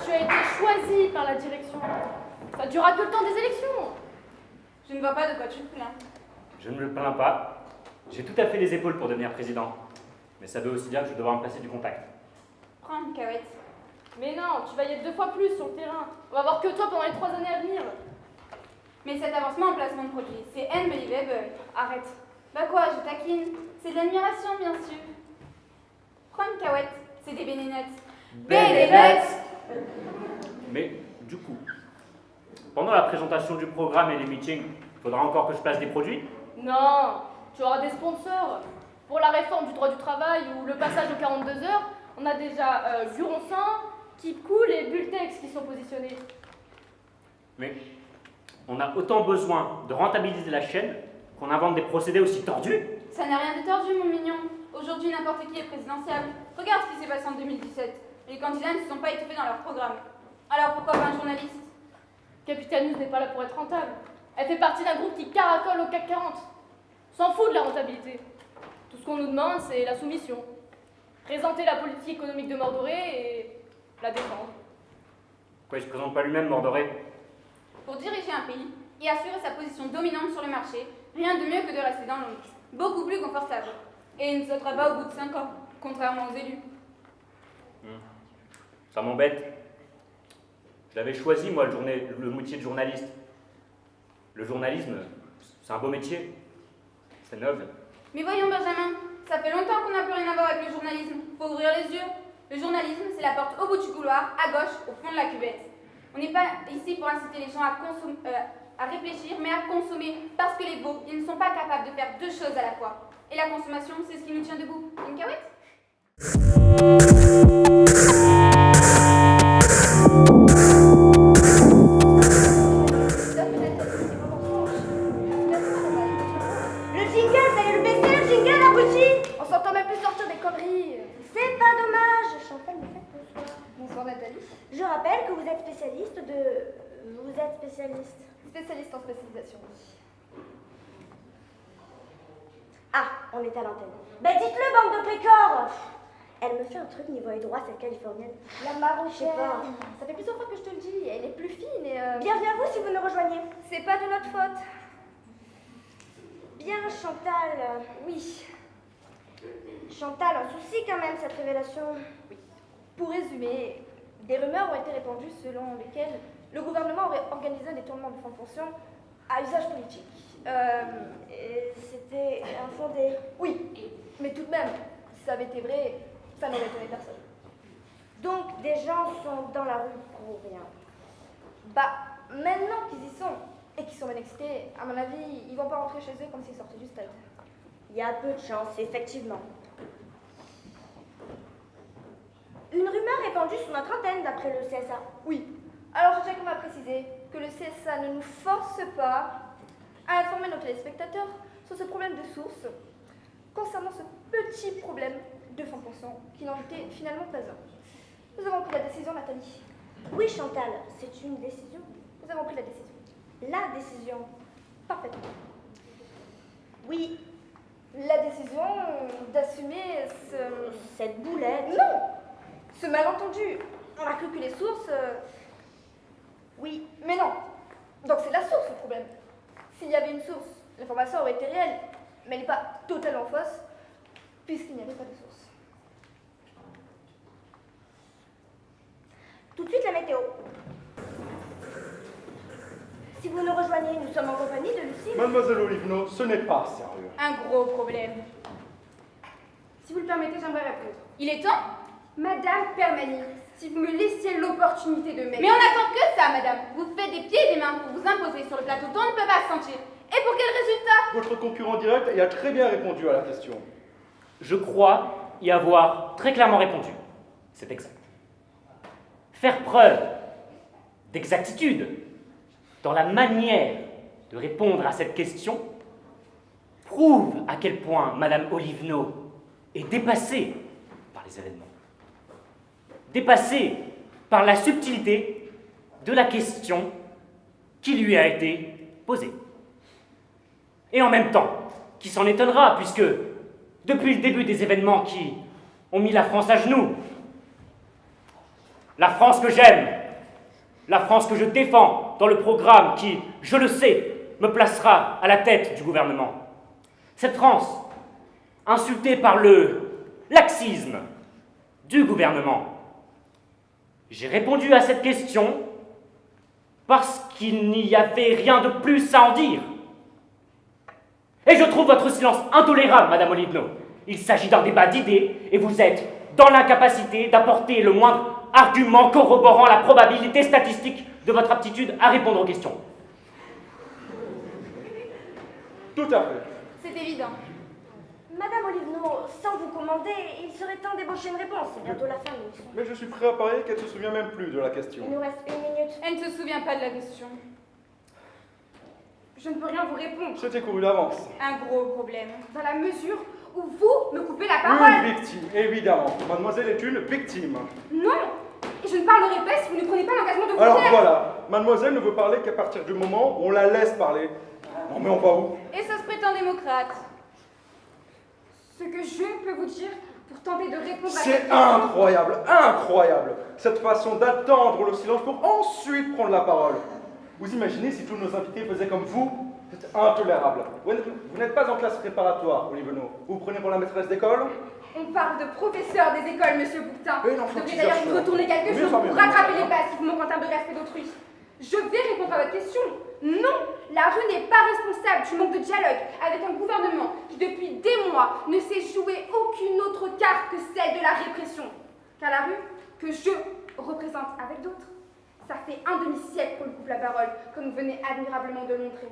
Tu as été choisi par la direction. Ça durera que le temps des élections.
Je ne vois pas de quoi tu te plains.
Je ne me plains pas. J'ai tout à fait les épaules pour devenir président. Mais ça veut aussi dire que je devrais me placer du contact.
Prends une cahouette.
Mais non, tu vas y être 2 fois plus sur le terrain. On va voir que toi pendant les 3 années à venir.
Mais cet avancement en placement de produit, c'est unbelievable. Arrête. Bah quoi, je taquine. C'est de l'admiration, bien sûr. Prends une cahouette. C'est des bénénettes. Bénénettes.
Mais du coup, pendant la présentation du programme et les meetings, il faudra encore que je place des produits?
Non, tu auras des sponsors. Pour la réforme du droit du travail ou le passage aux 42 heures, on a déjà Juronsan, Keep Cool et Bultex qui sont positionnés.
Mais on a autant besoin de rentabiliser la chaîne qu'on invente des procédés aussi tordus?
Ça n'a rien de tordu, mon mignon. Aujourd'hui, n'importe qui est présidentiable. Regarde ce qui s'est passé en 2017. Les candidats ne se sont pas étouffés dans leur programme. Alors pourquoi pas un journaliste?
Capitale News n'est pas là pour être rentable. Elle fait partie d'un groupe qui caracole au CAC 40. S'en fout de la rentabilité. Tout ce qu'on nous demande, c'est la soumission. Présenter la politique économique de Mordoré et la défendre.
Pourquoi il ne se présente pas lui-même, Mordoré?
Pour diriger un pays et assurer sa position dominante sur le marché, rien de mieux que de rester dans l'ombre. Beaucoup plus confortable. Et il ne sautera pas au bout de 5 ans, contrairement aux élus.
Ça m'embête. Je l'avais choisi, moi, le métier de journaliste. Le journalisme, c'est un beau métier. C'est noble.
Mais voyons, Benjamin, ça fait longtemps qu'on n'a plus rien à voir avec le journalisme. Faut ouvrir les yeux. Le journalisme, c'est la porte au bout du couloir, à gauche, au fond de la cuvette.
On n'est pas ici pour inciter les gens à réfléchir, mais à consommer, parce que les veaux, ils ne sont pas capables de faire deux choses à la fois. Et la consommation, c'est ce qui nous tient debout. Une cahuète?
Le jingle, ça y est, le baisser, le jingle, abruti!
On s'entend même plus sortir des conneries.
C'est pas dommage. Chantal me fait bonsoir.
Bonsoir Nathalie.
Je rappelle que vous êtes spécialiste de... Vous êtes spécialiste.
Spécialiste en spécialisation.
Ah, on est à l'antenne. Ben dites-le, bande de pécores! Elle me fait un truc niveau droit, cette californienne.
La
Je sais
marocaine.
pas.
Ça fait plusieurs fois que je te le dis. Elle est plus fine et...
Bienvenue à vous si vous nous rejoignez.
C'est pas de notre faute.
Bien, Chantal. Oui. Chantal, un souci quand même, cette révélation.
Pour résumer, des rumeurs ont été répandues selon lesquelles le gouvernement aurait organisé un détournement de fonds de pension à usage politique.
Et c'était infondé.
Oui, mais tout de même, si ça avait été vrai, ça n'aurait étonné personne.
Donc, des gens sont dans la rue pour rien.
Bah, maintenant qu'ils y sont et qu'ils sont bien excités, à mon avis, ils vont pas rentrer chez eux comme s'ils sortaient du stade.
Il y a peu de chance, effectivement. Une rumeur répandue sur notre antenne, d'après le CSA.
Oui. Alors, je tiens quand même à préciser que le CSA ne nous force pas à informer nos téléspectateurs sur ce problème de source concernant ce petit problème de fonds de pension qui n'en était finalement pas un. Nous avons pris la décision, Nathalie.
Oui, Chantal, c'est une décision.
Nous avons pris la décision.
La décision.
Parfaitement.
Oui,
La décision d'assumer
cette boulette.
Non, ce malentendu. On a cru que les sources...
Oui,
Mais non. Donc c'est la source le problème. S'il y avait une source, l'information aurait été réelle, mais elle n'est pas totalement fausse, puisqu'il n'y avait pas de source.
tout de suite la météo. Si vous nous rejoignez, nous sommes en compagnie de Lucie.
Mademoiselle Olivno, ce n'est pas sérieux.
Un gros problème. Si vous le permettez, j'aimerais répondre. Il est temps? Madame Permani, si vous me laissiez l'opportunité de m'aider. Mais on attend que ça, madame. Vous faites des pieds et des mains pour vous imposer sur le plateau dont on ne peut pas se sentir. Et pour quel résultat?
Votre concurrent direct y a très bien répondu à la question.
Je crois y avoir très clairement répondu. C'est exact. Faire preuve d'exactitude dans la manière de répondre à cette question prouve à quel point Madame Olivno est dépassée par les événements. Dépassée par la subtilité de la question qui lui a été posée. Et en même temps, qui s'en étonnera, puisque depuis le début des événements qui ont mis la France à genoux, la France que j'aime, la France que je défends dans le programme qui, je le sais, me placera à la tête du gouvernement. Cette France, insultée par le laxisme du gouvernement. J'ai répondu à cette question parce qu'il n'y avait rien de plus à en dire. Et je trouve votre silence intolérable, Madame Olivno. Il s'agit d'un débat d'idées et vous êtes dans l'incapacité d'apporter le moindre argument corroborant la probabilité statistique de votre aptitude à répondre aux questions.
Tout à fait.
C'est évident.
Madame Olivno, sans vous commander, il serait temps d'ébaucher une réponse. C'est bientôt la fin de l'émission.
Mais je suis prêt à parier qu'elle ne se souvient même plus de la question.
Il nous reste 1 minute.
Elle ne se souvient pas de la question. Je ne peux rien vous répondre.
C'était couru d'avance.
Un gros problème. Dans la mesure où vous me coupez la parole.
Une victime, évidemment. Mademoiselle est une victime.
Non. Et je ne parlerai pas si vous ne prenez pas l'engagement de vous
Alors
taire.
voilà, mademoiselle ne veut parler qu'à partir du moment où on la laisse parler. Non mais on va où?
Et ça se prétend démocrate. Ce que je peux vous dire pour tenter de répondre à cette
C'est
question.
incroyable, incroyable. Cette façon d'attendre le silence pour ensuite prendre la parole. Vous imaginez si tous nos invités faisaient comme vous? C'est intolérable. Vous n'êtes pas en classe préparatoire, Olivno. Vous vous prenez pour la maîtresse d'école?
On parle de professeur des écoles, monsieur Boutin.
Et
Vous
l'enfant
devrez
qui
d'ailleurs
cherche
vous
ça.
retourner quelque
Mieux
chose
sans
pour
mieux.
rattraper les passes si vous manquez en termes de respect d'autrui. Je vais répondre à votre question. Non, la rue n'est pas responsable du manque de dialogue avec un gouvernement qui, depuis des mois, ne sait jouer aucune autre carte que celle de la répression. Car la rue, que je représente avec d'autres, Ça fait un demi-siècle qu'on lui coupe la parole, comme vous venez admirablement de le montrer.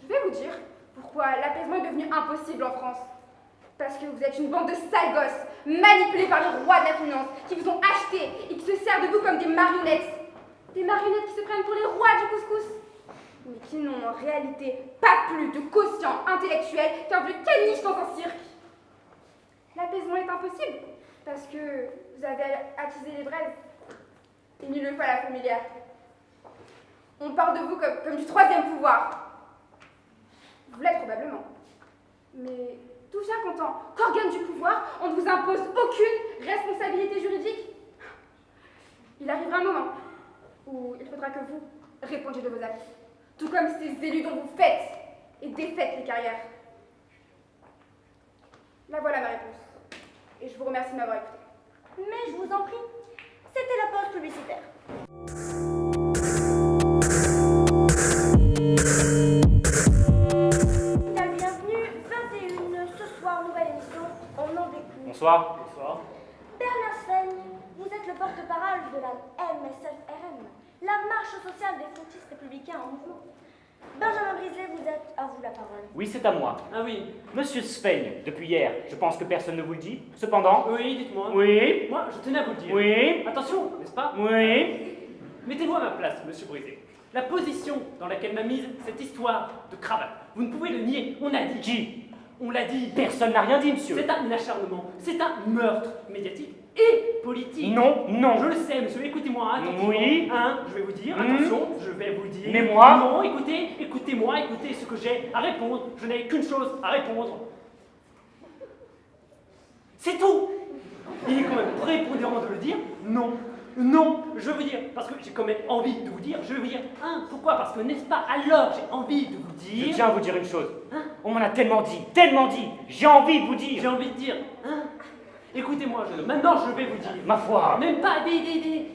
Je vais vous dire pourquoi l'apaisement est devenu impossible en France. Parce que vous êtes une bande de sales gosses, manipulés par les rois de la finance, qui vous ont acheté et qui se servent de vous comme des marionnettes. Des marionnettes qui se prennent pour les rois du couscous, mais qui n'ont en réalité pas plus de quotient intellectuel qu'un vieux caniche dans un cirque. L'apaisement est impossible, parce que vous avez attisé les braises et mis le feu à la fourmilière. On parle de vous comme du troisième pouvoir. Vous l'êtes probablement. Mais d'où vient qu'organe du pouvoir, on ne vous impose aucune responsabilité juridique? Il arrivera un moment où il faudra que vous répondiez de vos actes, tout comme ces élus dont vous faites et défaites les carrières. La voilà ma réponse. Et je vous remercie de m'avoir écouté.
Mais je vous en prie, c'était la pause publicitaire. Bienvenue, 21 ce soir, nouvelle émission, on en découvre.
Bonsoir. Bonsoir.
Bernard Sven, vous êtes le porte-parole de la MSF-RM, la marche sociale des frontistes républicains en mouvement. Benjamin Briset, vous êtes à vous la parole.
Oui, c'est à moi. Ah oui. Monsieur Sven, depuis hier, je pense que personne ne vous le dit. Cependant.
Oui, dites-moi.
Oui.
Moi, je tenais à vous le dire.
Oui.
Attention, n'est-ce pas?
Oui.
Mettez-vous à ma place, monsieur Brisé. La position dans laquelle m'a mise cette histoire de cravate, vous ne pouvez le nier. On a dit.
Qui?
On l'a dit.
Personne n'a rien dit, monsieur.
C'est un acharnement, c'est un meurtre médiatique et politique.
Non, non.
Je le sais, monsieur, écoutez-moi attentivement.
Oui.
Je vais vous dire, attention, je vais vous dire.
Mais moi?
Non, écoutez-moi, écoutez ce que j'ai à répondre. Je n'ai qu'une chose à répondre. C'est tout. Il est quand même prépondérant de le dire. Non. Non, je veux dire, parce que j'ai quand même envie de vous dire, je vais vous dire, pourquoi? Parce que, n'est-ce pas, alors j'ai envie de vous dire...
Je tiens à vous dire une chose. On m'en a tellement dit, j'ai envie de vous dire.
J'ai envie de dire, écoutez-moi, jeune homme, maintenant je vais vous dire...
Ma foi.
Même pas des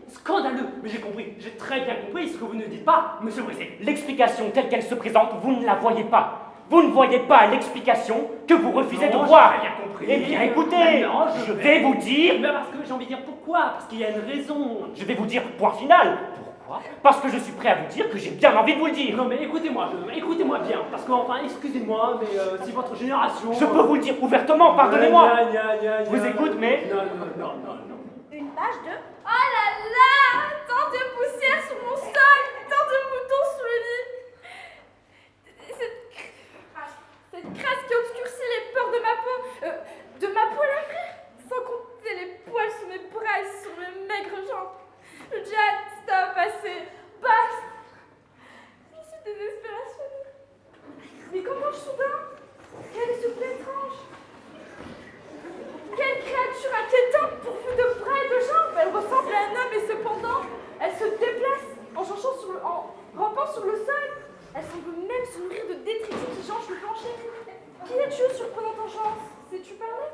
scandaleux, mais j'ai compris, j'ai très bien compris ce que vous ne dites pas, monsieur Brisé.
L'explication telle qu'elle se présente, vous ne la voyez pas. Vous ne voyez pas l'explication que vous refusez de voir.
J'ai bien compris.
Eh bien, écoutez,
Maintenant,
je vais vous dire...
Mais parce que j'ai envie de dire pourquoi, parce qu'il y a une raison.
Je vais vous dire point final. Pourquoi? Parce que je suis prêt à vous dire que j'ai bien envie de vous le dire.
Non mais écoutez-moi, écoutez-moi bien, parce que enfin, excusez-moi, mais si votre génération...
Je peux vous le dire ouvertement, pardonnez-moi.
Je
vous écoute, mais...
Non.
Une page de...
Oh là là! Tant de poussière sur mon sol! Tant de moutons sous le lit! Cette crasse qui obscurcit les pores de ma peau là, frère! Sans compter les poils sur mes bras et sur mes maigres jambes. Je dis stop, assez, basta! Je suis désespérationnée. Mais comment soudain? Quel est ce plat étrange? Quelle créature inquiétante pourvue de bras et de jambes! Elle ressemble à un homme et cependant, elle se déplace en rampant sur le sol. Elle semble même se nourrir de détritus qui jonchent le plancher. Qui es-tu, surprenante engeance? Sais-tu parler?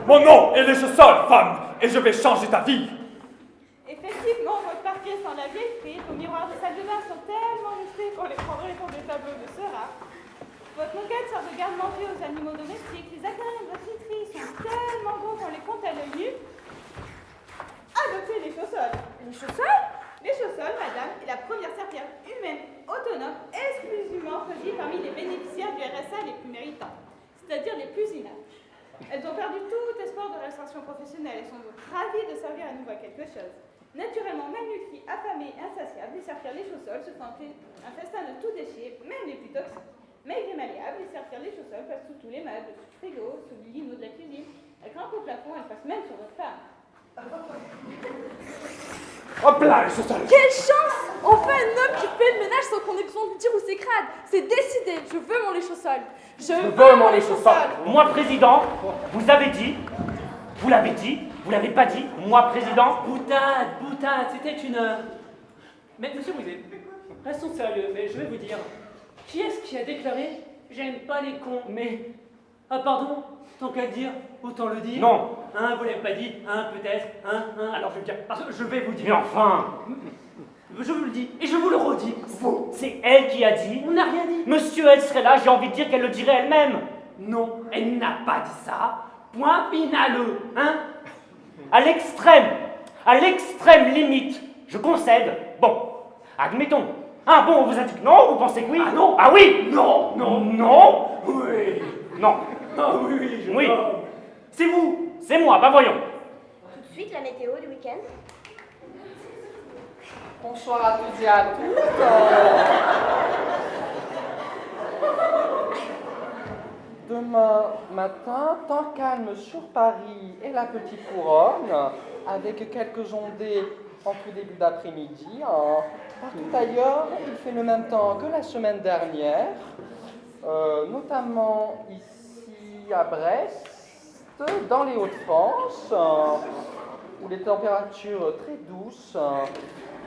Mon nom est Léchaussol, femme, et je vais changer ta vie.
Effectivement, votre parquet sans la vieille frite au miroir de salle de bain sont tellement restés qu'on les prendrait pour des tableaux de Seurat. Votre moquette sert de garde-manger aux animaux domestiques. Les aquariums de votre literie sont tellement gros qu'on les compte à l'œil nu. Adoptez les chaussoles.
Les chaussoles?
Les chaussoles, madame, est la première serpillère humaine autonome exclusivement choisie parmi les bénéficiaires du RSA les plus méritants, c'est-à-dire les plus inaptes. Elles ont perdu tout espoir de réinsertion professionnelle et sont donc ravies de servir à nouveau à quelque chose. Naturellement malnutries, affamées et insatiables, les serpillères les chaussoles se font un festin de tout déchet, même les plus toxiques. Maigres et malléables, les serpillères les chaussoles passent sous tous les meubles, sous le frigo, sous le lino de la cuisine. Elles grimpent au plafond, elles passent même sur votre femme.
Hop là, les chaussoles.
Quelle chance! Enfin un homme qui fait le ménage sans qu'on ait besoin de lui dire où c'est crade. C'est décidé, je veux mon lait chaussole. Je veux mon lait chaussole.
Moi, président, vous avez dit, vous l'avez dit, vous l'avez pas dit, moi, président.
Boutade, c'était une... Mais monsieur Brisé, restons sérieux, mais je vais vous dire, qui est-ce qui a déclaré « J'aime pas les cons » mais... Ah pardon, tant qu'à le dire, autant le dire.
Non.
Vous l'avez pas dit, peut-être, alors je vais dire, parce que je vais vous dire.
Mais enfin,
je vous le dis, et je vous le redis, vous.
c'est elle qui a dit.
On n'a rien dit.
Monsieur, elle serait là, j'ai envie de dire qu'elle le dirait elle-même.
Non, elle n'a pas dit ça. Point final, hein?
À l'extrême limite, je concède. Bon, admettons. Ah bon, on vous a dit que non, vous pensez que oui?
Ah non.
Ah oui?
Non,
Non?
oui.
Non.
Ah oui,
Oui.
C'est vous.
C'est moi, bah voyons.
Tout de suite, la météo du week-end.
Bonsoir à toutes et à tous. Demain matin, temps calme sur Paris et la petite couronne, avec quelques ondées en tout début d'après-midi. Partout ailleurs, il fait le même temps que la semaine dernière, notamment ici à Brest, dans les Hauts-de-France, où les températures très douces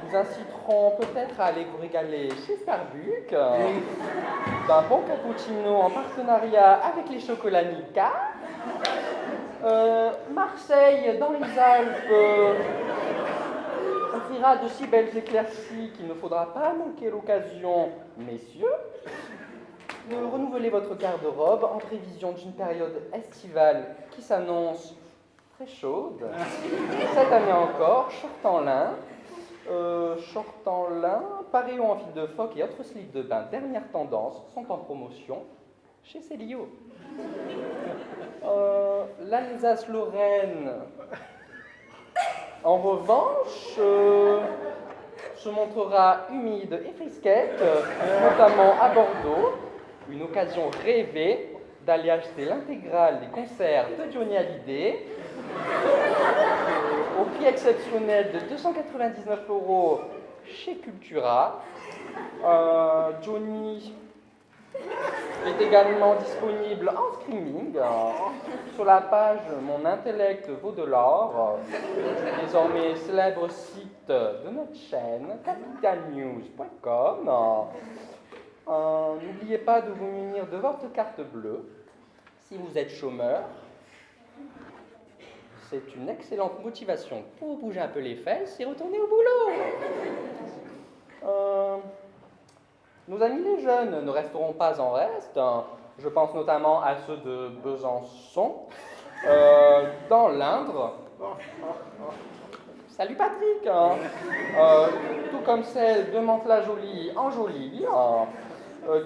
vous inciteront peut-être à aller vous régaler chez Starbucks, d'un bon cappuccino en partenariat avec les chocolats Nika. Marseille, dans les Alpes, offrira de si belles éclaircies qu'il ne faudra pas manquer l'occasion, messieurs, de renouveler votre garde-robe en prévision d'une période estivale qui s'annonce très chaude. Cette année encore, short en lin, paréo en fil de phoque et autres slips de bain dernière tendance sont en promotion chez Célio. L'Alsace-Lorraine, en revanche, se montrera humide et frisquette, notamment à Bordeaux. Une occasion rêvée d'aller acheter l'intégrale des concerts de Johnny Hallyday au prix exceptionnel de 299 € chez Cultura. Johnny est également disponible en streaming sur la page Mon Intellect vaut de l'or, désormais célèbre site de notre chaîne capitalnews.com. N'oubliez pas de vous munir de votre carte bleue si vous êtes chômeur. C'est une excellente motivation pour bouger un peu les fesses et retourner au boulot. Nos amis les jeunes ne resteront pas en reste. Je pense notamment à ceux de Besançon, dans l'Indre. Salut Patrick. Tout comme celle de Mantes-la-Jolie en Jolie,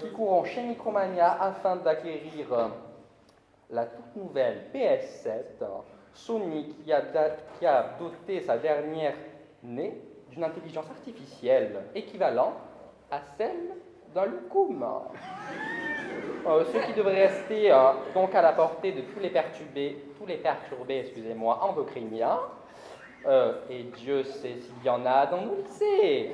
qui courront chez Micromania afin d'acquérir la toute nouvelle PS7. Sony qui a doté sa dernière née d'une intelligence artificielle équivalente à celle d'un loukoum. Ce qui devrait rester donc à la portée de tous les perturbés, endocriniens. Et Dieu sait s'il y en a dans nos lycées.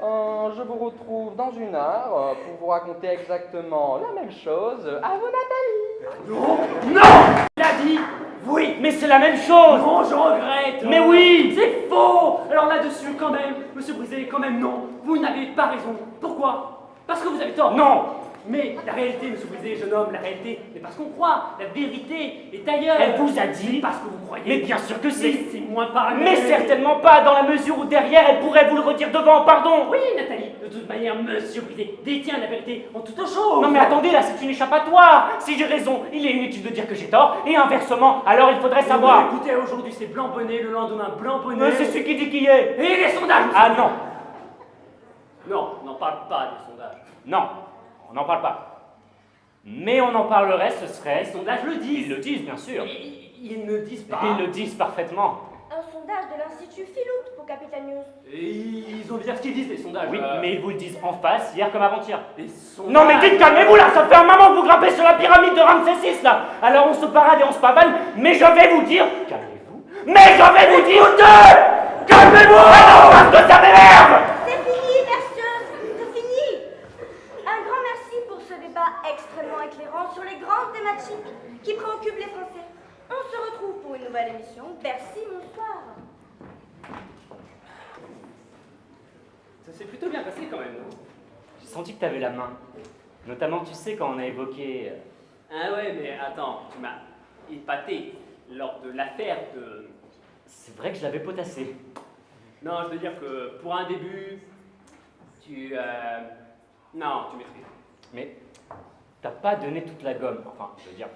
Je vous retrouve dans une heure pour vous raconter exactement la même chose à vous, Nathalie.
Non, non. Il a dit oui.
Mais c'est la même chose.
Non, je regrette.
Mais oui.
C'est faux. Alors là-dessus, quand même, monsieur Brisé, quand même non. Vous n'avez pas raison. Pourquoi? Parce que vous avez tort.
Non.
Mais la réalité, monsieur Brisé, jeune homme, la réalité n'est pas ce qu'on croit. La vérité est ailleurs.
Elle vous a dit.
C'est pas ce que vous croyez.
Mais bien sûr que si.
Laissez-moi parler.
Mais certainement pas, dans la mesure où derrière, elle pourrait vous le redire devant, pardon.
Oui, Nathalie, de toute manière, monsieur Brisé détient la vérité en toute chose.
Non mais attendez, là c'est une échappatoire. Si j'ai raison, il est inutile de dire que j'ai tort, et inversement, alors il faudrait savoir.
Écoutez, aujourd'hui c'est blanc bonnet, le lendemain blanc bonnet.
C'est celui qui dit qui est.
Et les sondages.
Ah non.
Non, on n'en parle pas des sondages.
Non, on n'en parle pas. Mais on en parlerait, ce serait...
Les sondages le disent.
Ils le disent, bien sûr.
Ils ne disent pas.
Ils le disent parfaitement.
Un sondage de l'Institut Philout pour Capital News.
Et ils ont dire ce qu'ils disent, les sondages.
Oui, mais ils vous le disent en face, hier comme avant-hier.
Les sondages...
Non mais dites, calmez-vous là, ça fait un moment que vous grimpez sur la pyramide de Ramsès VI là. Alors on se parade et on se pavane, mais je vais vous dire... Calmez-vous. Mais je vais vous dire... Calmez-vous. Parce que ça m'énerve.
C'est fini, Berceuse, c'est fini. Un grand merci pour ce débat extrêmement éclairant sur les grandes thématiques qui préoccupent les Français. On se retrouve pour une nouvelle émission. Bercy, bonsoir.
Ça s'est plutôt bien passé quand même, non?
J'ai senti que t'avais la main. Notamment, tu sais, quand on a évoqué...
Ah ouais, mais attends, tu m'as épaté lors de l'affaire de...
C'est vrai que je l'avais potassé.
Non, je veux dire que pour un début, tu... Non, tu maîtrises.
Mais t'as pas donné toute la gomme. Enfin, je veux dire,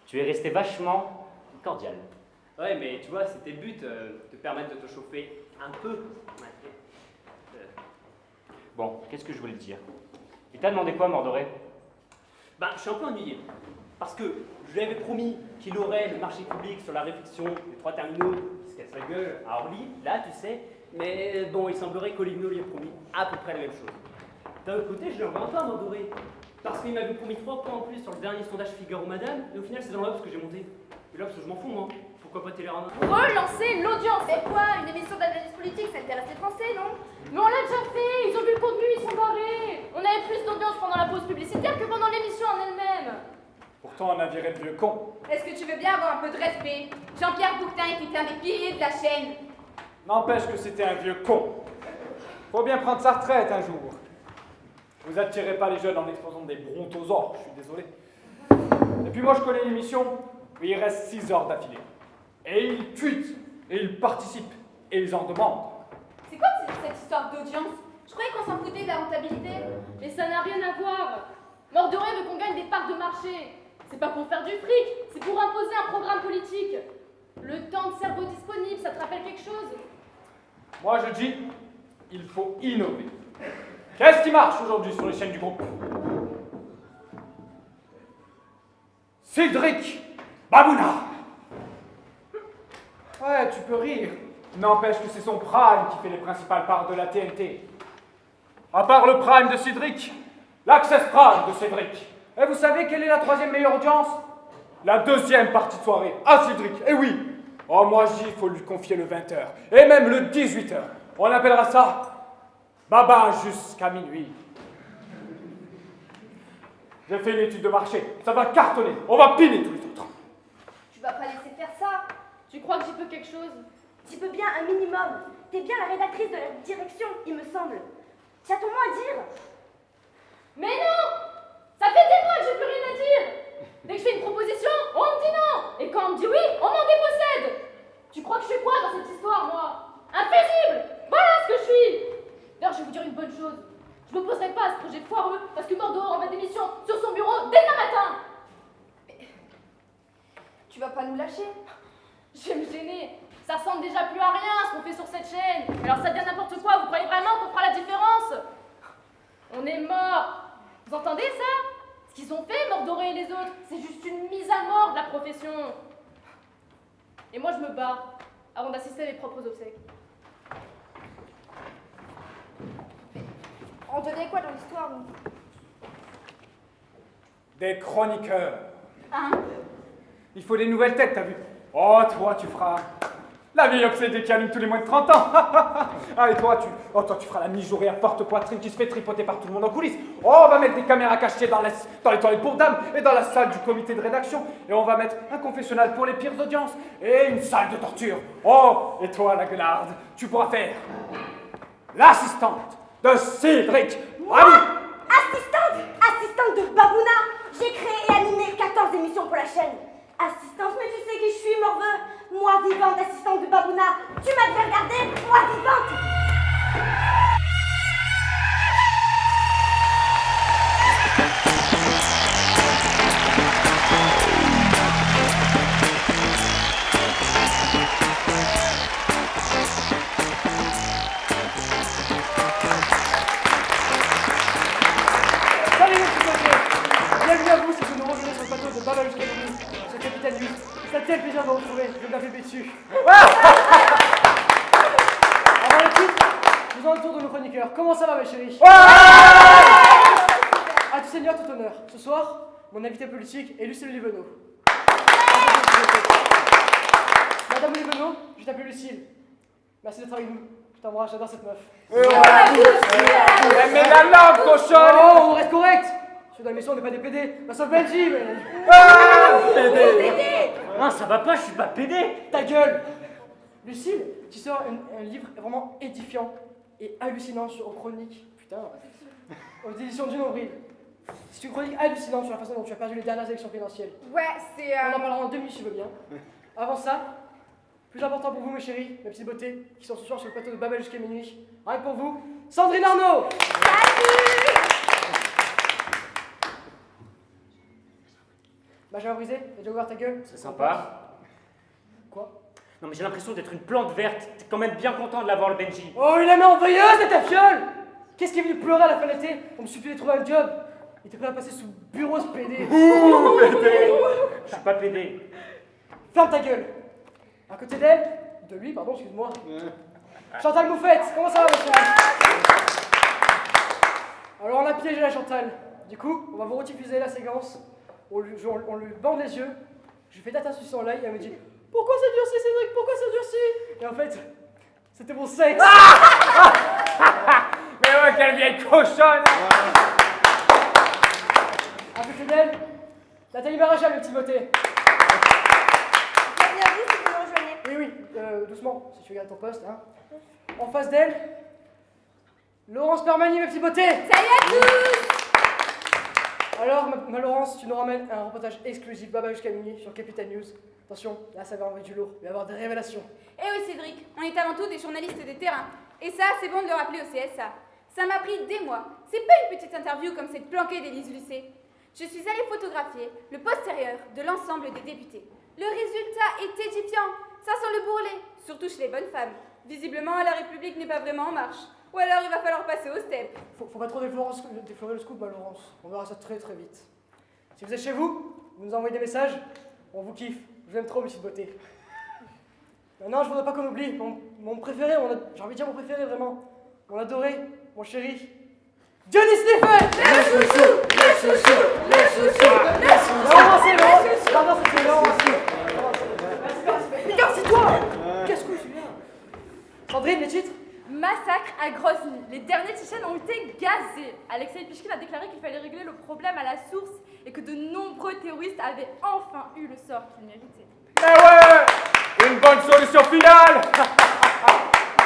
tu es resté vachement cordial.
Ouais, mais tu vois, c'était le but, te permettre de te chauffer un peu. Ouais.
Bon, qu'est-ce que je voulais te dire? Il t'a demandé quoi, Mordoré?
Ben, je suis un peu ennuyé. Parce que je lui avais promis qu'il aurait le marché public sur la réflexion des 3 terminaux qui se casse la gueule à Orly, là, tu sais. Mais bon, il semblerait qu'Oligno lui ait promis à peu près la même chose. D'un autre côté, je lui en veux un peu à Mordoré. Parce qu'il m'avait promis 3 points en plus sur le dernier sondage Figaro Madame, et au final, c'est dans l'Obs que j'ai monté. Et l'Obs, je m'en fous, moi. Pourquoi pas Télérama?
Relancer l'audience.
C'est quoi, une émission d'analyse politique, ça intéresse les Français, non?
Mais on l'a déjà fait, ils ont vu le contenu, ils sont barrés. On avait plus d'audience pendant la pause publicitaire que pendant l'émission en elle-même.
Pourtant, on a viré le vieux con.
Est-ce que tu veux bien avoir un peu de respect? Jean-Pierre Bouquetin était un des piliers de la chaîne.
N'empêche que c'était un vieux con. Faut bien prendre sa retraite un jour. Vous attirez pas les jeunes en exposant des brontosaures, je suis désolé. Et puis moi, je connais l'émission où il reste 6 heures d'affilée. Et ils tweetent, et ils participent, et ils en demandent.
C'est quoi cette histoire d'audience? Je croyais qu'on s'en foutait de la rentabilité.
Mais ça n'a rien à voir. Mordoré veut qu'on gagne des parts de marché. C'est pas pour faire du fric, c'est pour imposer un programme politique. Le temps de cerveau disponible, ça te rappelle quelque chose?
Moi, je dis, il faut innover. Qu'est-ce qui marche aujourd'hui sur les chaînes du groupe? Cédric Babouna. Ouais, tu peux rire. N'empêche que c'est son prime qui fait les principales parts de la TNT. À part le prime de Cédric, l'Access Prime de Cédric. Et vous savez quelle est la 3e meilleure audience? La 2e partie de soirée, à Cédric. Et oui. Oh, moi je dis, il faut lui confier le 20h. Et même le 18h. On appellera ça Baba jusqu'à minuit. J'ai fait une étude de marché. Ça va cartonner. On va piner tous les autres.
Tu vas pas laisser faire ça.
Tu crois que j'y peux quelque chose?
Tu peux bien un minimum. T'es bien la rédactrice de la direction, il me semble. Tu as ton mot à dire.
Mais non! Ça fait des mois que j'ai plus rien à dire! Dès que je fais une proposition, on me dit non! Et quand on me dit oui, on m'en dépossède! Tu crois que je suis quoi dans cette histoire, moi? Infaillible! Voilà ce que je suis! D'ailleurs, je vais vous dire une bonne chose. Je m'opposerai pas à ce projet foireux parce que Mordor envoie des missions sur son bureau dès demain matin!
Tu vas pas nous lâcher?
Je vais me gêner. Ça ressemble déjà plus à rien ce qu'on fait sur cette chaîne. Alors ça devient n'importe quoi. Vous croyez vraiment qu'on fera la différence? On est mort. Vous entendez ça? Ce qu'ils ont fait, Mordoré et les autres, c'est juste une mise à mort de la profession. Et moi, je me barre avant d'assister à mes propres obsèques.
On devenait quoi dans l'histoire, nous?
Des chroniqueurs.
Hein?
Il faut des nouvelles têtes, t'as vu? Oh, toi, tu feras la vieille obsédée qui allume tous les moins de 30 ans. Ah, et toi, tu feras la mi-journée à forte poitrine qui se fait tripoter par tout le monde en coulisses. Oh, on va mettre des caméras cachées dans les toilettes pour dames et dans la salle du comité de rédaction. Et on va mettre un confessionnal pour les pires audiences et une salle de torture. Oh, et toi, la gueularde, tu pourras faire l'assistante de Cédric.
Moi, assistante de Babouna. J'ai créé et animé 14 émissions pour la chaîne. Assistante, mais tu sais qui je suis, morveux. Moi vivante, assistante de Babouna. Tu m'as déjà regardé, moi vivante.
Salut les petits copains. Bienvenue à vous si vous nous rejoignez sur le bateau de Baba jusqu'à minuit. C'est le capitaine Luis. C'est un tel plaisir de vous retrouver. Je vais me faire dessus. Avant le titre, nous avons le tour de nos chroniqueurs. Comment ça va mes chéris? À tout seigneur, tout honneur. Ce soir, mon invité politique est Lucille Olivenot. Madame Olivenot, je t'appelle Lucille. Merci d'être avec nous. Je t'embrasse, j'adore cette meuf.
Mais la langue, cochonne!
Oh, on reste correct. Sur la mission, on n'est pas des PD. Bah, sauf Benji, mais...
PD! Non, ça va pas, je suis pas PD!
Ta gueule! Lucille, tu sors un livre vraiment édifiant et hallucinant sur chroniques. Putain. Aux éditions du Nombril. C'est une chronique hallucinante sur la façon dont tu as perdu les dernières élections présidentielles.
Ouais, c'est...
On en parlera en 2 minutes si tu veux bien. Avant ça, plus important pour vous, mes chéris, mes petites beautés, qui sont ce soir sur le plateau de Babel jusqu'à minuit. Rien que pour vous, Sandrine Arnaud! Benjamin Brisé, t'as déjà ouvert ta gueule?
C'est sympa.
Quoi?
Non mais j'ai l'impression d'être une plante verte. T'es quand même bien content de l'avoir le Benji.
Oh, il la met en veilleuse à ta fiole! Qu'est-ce qui est venu pleurer à la fin de l'été? On me suffit de trouver un job. Il était prêt à passer sous bureau ce PD.
Ouh, PD. Je suis pas PD.
Ferme ta gueule. À côté d'elle, de lui, pardon, excuse-moi. Chantal Moufette, comment ça va, monsieur? Alors on a piégé la Chantal. Du coup, on va vous rediffuser la séquence. On lui bande les yeux. Je lui fais data sur son l'œil et elle me dit: pourquoi ça durcit, Cédric? Pourquoi ça durcit? Et en fait, c'était mon sexe.
Mais ouais, quelle vieille cochonne!
À côté d'elle, Nathalie Maréchal, le petit beauté.
Bienvenue à vous si vous nous rejoignez.
Oui, oui, doucement, si tu regardes ton poste. Hein. En face d'elle, Laurence Permani, mes petits beautés.
Salut à tous!
Alors, ma Laurence, tu nous ramènes un reportage exclusif Baba jusqu'à minuit sur Capital News. Attention, là ça va envoyer du lourd, il va y avoir des révélations.
Eh oui Cédric, on est avant tout des journalistes de terrain. Et ça, c'est bon de le rappeler au CSA. Ça m'a pris des mois. C'est pas une petite interview comme cette planquée d'Élise Lucet. Je suis allée photographier le postérieur de l'ensemble des députés. Le résultat est édifiant. Ça sent le bourrelet, surtout chez les bonnes femmes. Visiblement, la République n'est pas vraiment en marche. Ou alors il va falloir passer au step.
Faut pas trop déflorer le scoop, ma Laurence. On verra ça très très vite. Si vous êtes chez vous, vous nous envoyez des messages, on vous kiffe. Je vous aime trop, monsieur de beauté. Maintenant, je voudrais pas qu'on oublie mon préféré, j'ai envie de dire mon préféré vraiment. Mon adoré, mon chéri. Johnny Stephen!
Les chouchous! Les chouchous! Les chouchous! Les chouchous!
Laurence, c'est Laurence! Pardon, c'était Laurence. Regarde, c'est toi! Qu'est-ce que c'est là? Sandrine, les titres?
Massacre à Grozny. Les derniers Tchétchènes ont été gazés. Alexei Pichkin a déclaré qu'il fallait régler le problème à la source et que de nombreux terroristes avaient enfin eu le sort qu'ils méritaient.
Mais ouais! Une bonne solution finale!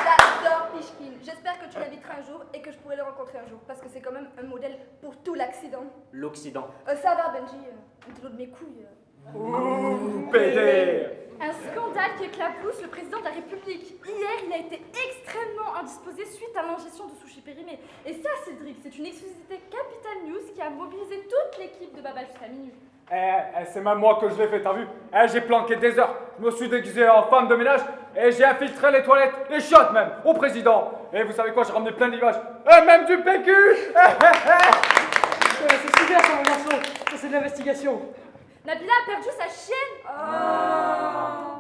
J'adore Pichkin. J'espère que tu l'inviteras un jour et que je pourrai le rencontrer un jour parce que c'est quand même un modèle pour tout l'Occident.
L'Occident.
Ça va Benji, un de l'eau de mes couilles.
Ouh, PD!
Un scandale qui éclabousse le président de la République. Hier, il a été extrêmement indisposé suite à l'ingestion de sushis périmés. Et ça, Cédric, c'est une exclusivité Capital News qui a mobilisé toute l'équipe de Baba jusqu'à minuit.
C'est même moi que je l'ai fait, t'as vu? J'ai planqué des heures. Je me suis déguisé en femme de ménage et j'ai infiltré les toilettes, les chiottes même, au président. Et vous savez quoi, j'ai ramené plein d'images. Et même du PQ!
C'est super ça, mon garçon. Ça, c'est de l'investigation.
Nabila a perdu sa chienne.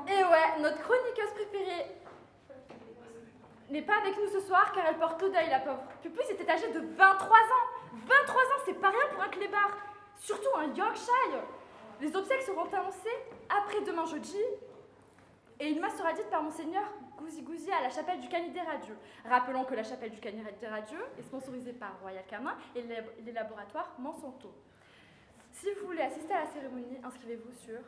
Et ouais, notre chroniqueuse préférée n'est pas avec nous ce soir car elle porte le deuil, la pauvre. Pupuis était âgée de 23 ans. 23 ans, c'est pas rien pour un clébard. Surtout un Yorkshire. Les obsèques seront annoncées après-demain jeudi et une masse sera dite par Monseigneur Gouzi Gouzi à la chapelle du Canidé Radieux. Rappelons que la chapelle du Canidé Radieux est sponsorisée par Royal Canin et les laboratoires Monsanto. Si vous voulez assister à la cérémonie, inscrivez-vous sur